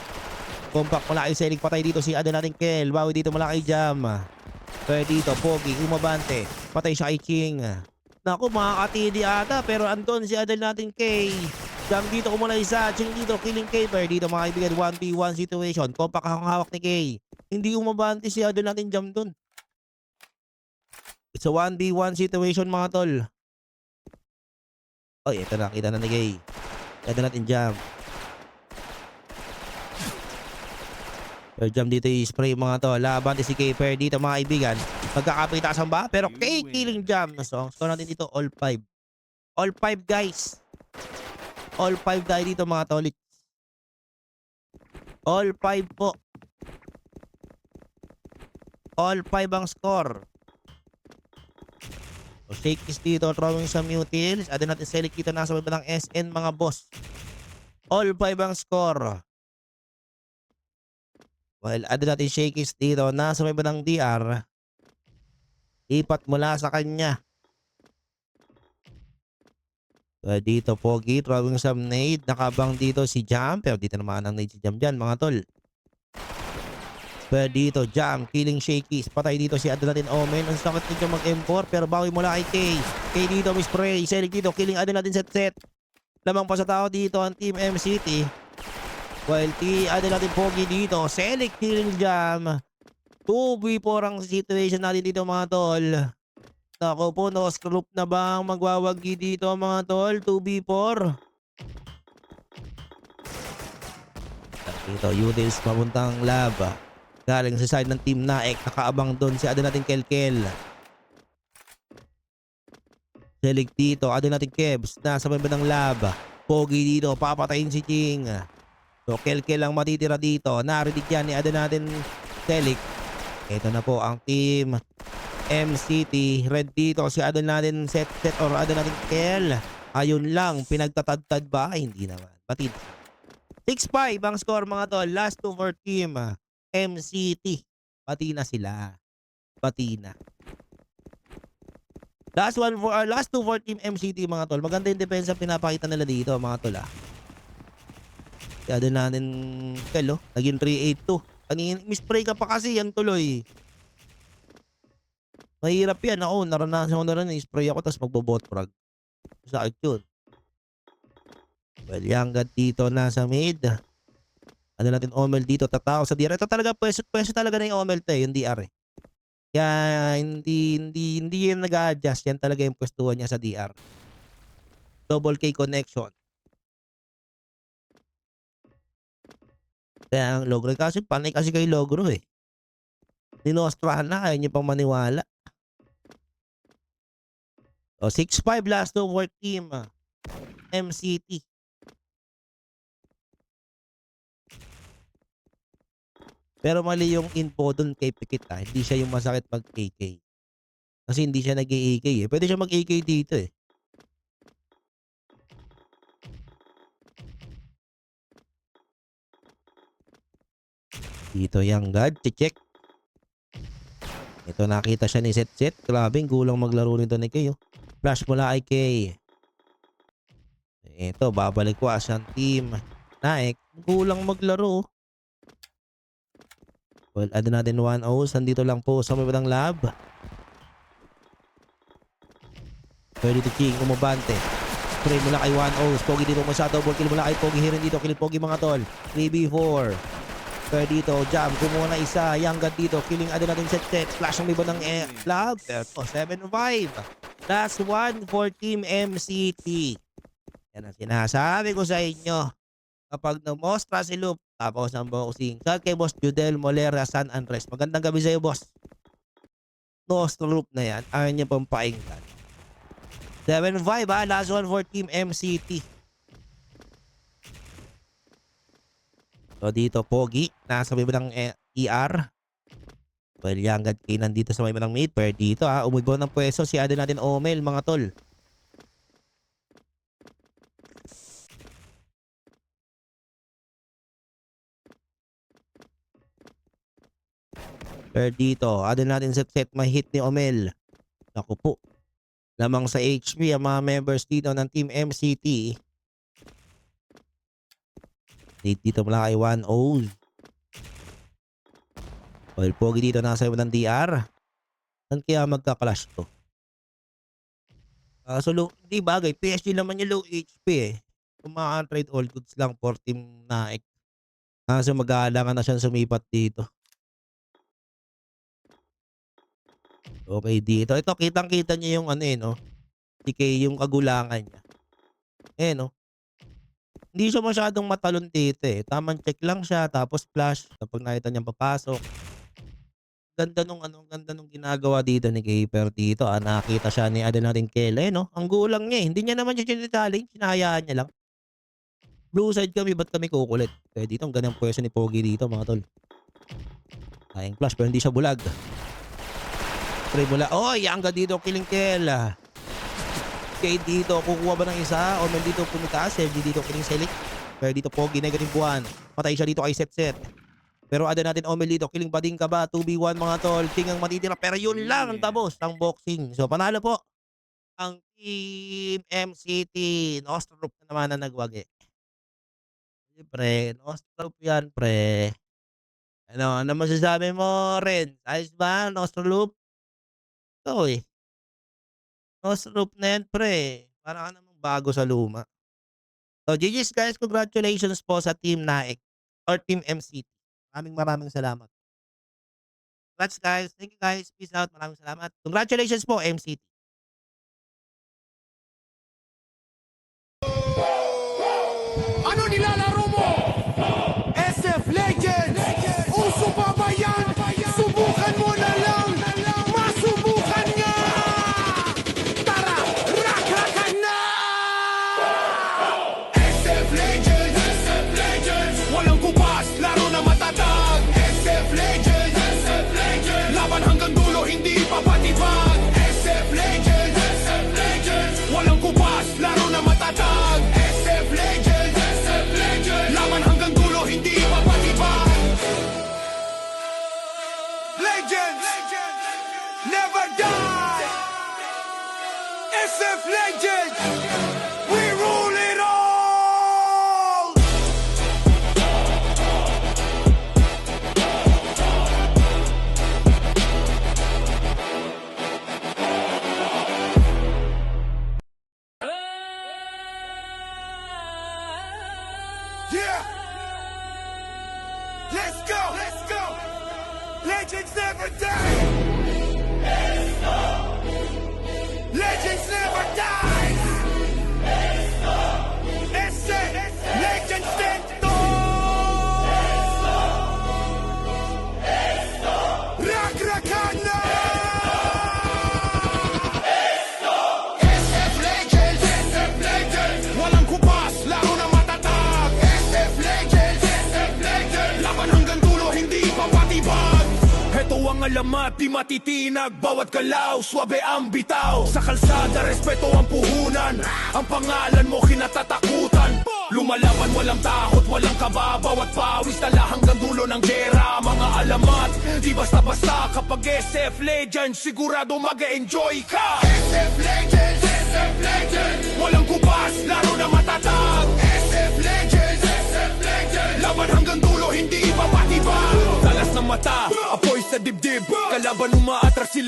Compact mula kay Selik. Patay dito si Adel natin Kel. Bawi dito mula kay Jam. Pwede dito Pogi umabante. Patay siya kay King. Naku makakatidi ata. Pero andun si Adel natin K. Jam dito kumula isa. Ching dito killing K. Pwede dito mga kaibigan 1v1 situation. Compact ang hawak ni K. Hindi umabante si Adel natin Jam dun. It's a 1v1 situation mga tol. Oy, ito na. Kita na ni Kay. Ito natin Jam. Pero Jam dito i-spray mga to. Laban si Kay. Pero dito mga kaibigan. Magkakapitasan ba? Pero Kay killing Jam. So, ang score natin dito all 5. All 5 guys. All 5 tayo dito mga tolit. All 5 po. All 5 ang score. So, shake is dito, throwing sa mutils. Adin natin select dito nasa baba ng SN mga boss. All 5 ang score. While adin natin shake is dito nasa baba ng DR. Ipat mula sa kanya. So, dito Pogi, throwing some nade. Nakabang dito si Jam. Pero dito naman ang nade si Jam dyan mga tol. Pero dito Jam, killing shakies. Patay dito si Adel natin Omen. Ang sakit dito mag M4 pero bawi mula kay K. K dito may spray. Select dito, killing Adel natin set. Lamang pa sa tao dito ang team MCT. While Adel natin Pogi dito. Select killing Jam. 2v4 ang situation natin dito mga tol. Ako po, no scoop na bang magwawagi dito mga tol? 2v4. Dito, Udils papuntang lab. Galing sa side ng team Naik. Nakaabang doon si Adel natin Kelkel. Select dito. Adel natin Kebs. Nasa baba ng lab. Pogi dito. Papatayin si Ching. So Kelkel lang matitira dito. Narinig yan ni Adel natin Select. Ito na po ang team MCT. Red dito. Si Adel natin set or Adel natin Kel. Ayun lang. Pinagtatadtad ba? Ay, hindi naman. Batid. 6-5 ang score mga tol. Last 2 for team MCT. Pati na sila. Pati na. Last 2 for team MCT mga tol. Maganda yung depensa pinapakita nila dito mga tol Kaya din natin Kel naging 3-8-2. Kanina mispray ka pa kasi yan tuloy. Mahirap yan. Ako naranasan ko na rin. Spray ako tapos magbobot frag. Sakit yun. Well, Yangat dito nasa mid. Ano natin Omel dito, tatao sa DR. Ito talaga pwesto talaga na yung Omel yung DR Kaya hindi yan nag-a-adjust. Yan talaga yung pwestuhan niya sa DR. Double K connection. Kaya ang Logro kasi panay kasi kay Logro Dinostrahan na kaya niyo pang maniwala. So 6-5 last 2 work team MCT. Pero mali yung info dun kay Pikit Hindi siya yung masakit mag-AK. Kasi hindi siya nag-AK Pwede siya mag-AK dito Dito yung God. Check. Ito nakita siya ni Set. Grabing gulang maglaro nito ni Kay Flash mula kay Kay. Ito babalik ko as ang team Naik. Gulang maglaro. Well, add natin 1-0. Nandito lang po sa may badang lab. Pwede to King umabante. Pre mula kay 1-0. Pogi dito mo sa double kill mula kay Pogi Hirin dito. Kill Pogi mga tol. 3v4. Kaya dito, Jam, kumuha na isa. Yangat dito, killing ano natin set. Flash ng libo ng Cloud. Pero 7-5. Last one for Team MCT. Yan ang sinasabi ko sa inyo. Kapag namostra si Loop, tapos ang boxing. Shout kay Boss Judel Molera San Andres. Magandang gabi sa'yo, boss. Nostra Loop na yan. Ayaw niya pang painggan. 7-5 ha. Last one for Team MCT. So dito, Pogi. Nasa may ng ER. Well, Yangat K nandito sa may ng mid. Pero dito ha. Umubo ng pwesto si Adel natin Omel, mga tol. Pero dito, Adel natin set may hit ni Omel. Naku po. Lamang sa HP ang mga members dito ng Team MCT. Dito mula kay 1-0. Well, Pogi dito nasa ng DR. Saan kaya magka-clash to? So, di bagay. PSG naman yung low HP eh. Kung trade all goods lang for Team Naik. Kaso mag-aalangan na siyang sumipat dito. Okay dito. Ito, kitang-kita niyo yung ano eh, no? DK, yung kagulangan niya. Eh, no? Hindi siya masyadong matalon dito eh. Tamang check lang siya, tapos flash. Kapag nakita niyang papasok. Ganda nung ginagawa dito ni Keeper dito. Nakita siya ni Adel natin Kele, no? Ang gulang niya eh. Hindi niya naman siya challenge. Sinahayaan niya lang. Blue side kami, ba't kami kukulit? Kaya dito, ang gandang pwesto ni Pogi dito, mga tol. Tayang flash, pero hindi siya bulag. Pre mula. Oy, ang dito killing kill. Okay, dito kukuha ba ng isa o dito pumunta Sergi dito killing select. Pero dito Pogi negative 1. Patay siya dito kay Set. Pero ada natin Omel dito killing bading ka ba 2v1 mga tol. King ang matitira pero yun lang ang tabos ng boxing. So panalo po ang Team MCT. Nostrop na naman na nagwagi. Pre, Nostrop yan pre. Ano masasabi mo Ren? Ayos ba Nostrop? Ito eh. Nostrop na yan, pre. Para ka namang bago sa luma. So, GG's guys. Congratulations po sa Team Naik or Team MCT. Maraming salamat. Congrats guys. Thank you guys. Peace out. Maraming salamat. Congratulations po, MCT. Ano nilalaro mo? SF Legends! Uso pa ba yan? Subukan mo na lang! Masubukan nga! Tara! Rakrakan na! SF Legends! SF Legends! Walang kupas, laro na matatag! SF Legends! SF Legends! Laban hanggang dulo, hindi papatibag! SF Legends! SF Legends! Walang kupas, laro na matatag! SF Legends! SF Legends! Laban hanggang dulo, hindi papatibag! Legends! Never die! SF Legends! We rule it all! Yeah! Let's go! Let's go! Legends never die! Legends never die! Legends stand tall! Rakrakana! SF Legends! SF Legends! Walang kupas, laro na matatag! SF Legends! SF Legends! Laban hanggang dulo, hindi papatibag! Heto ang alamat, di matitinag. Bawat galaw, swabe ang bitaw. Sa kalsada, respeto ang puhunan. Ang pangalan mo kinatatakutan. Lumalaban, walang takot, walang kaba. Bawat pawis, tala hanggang dulo ng gera. Mga alamat, di basta-basta. Kapag SF Legends, sigurado mag-enjoy ka. SF Legends, SF Legends. Walang kupas, laro na matatag. SF Legends, SF Legends. Laban hanggang dulo, hindi papatibag. Talas ng mata, apoy sa dibdib. Kalaban umaatras sila.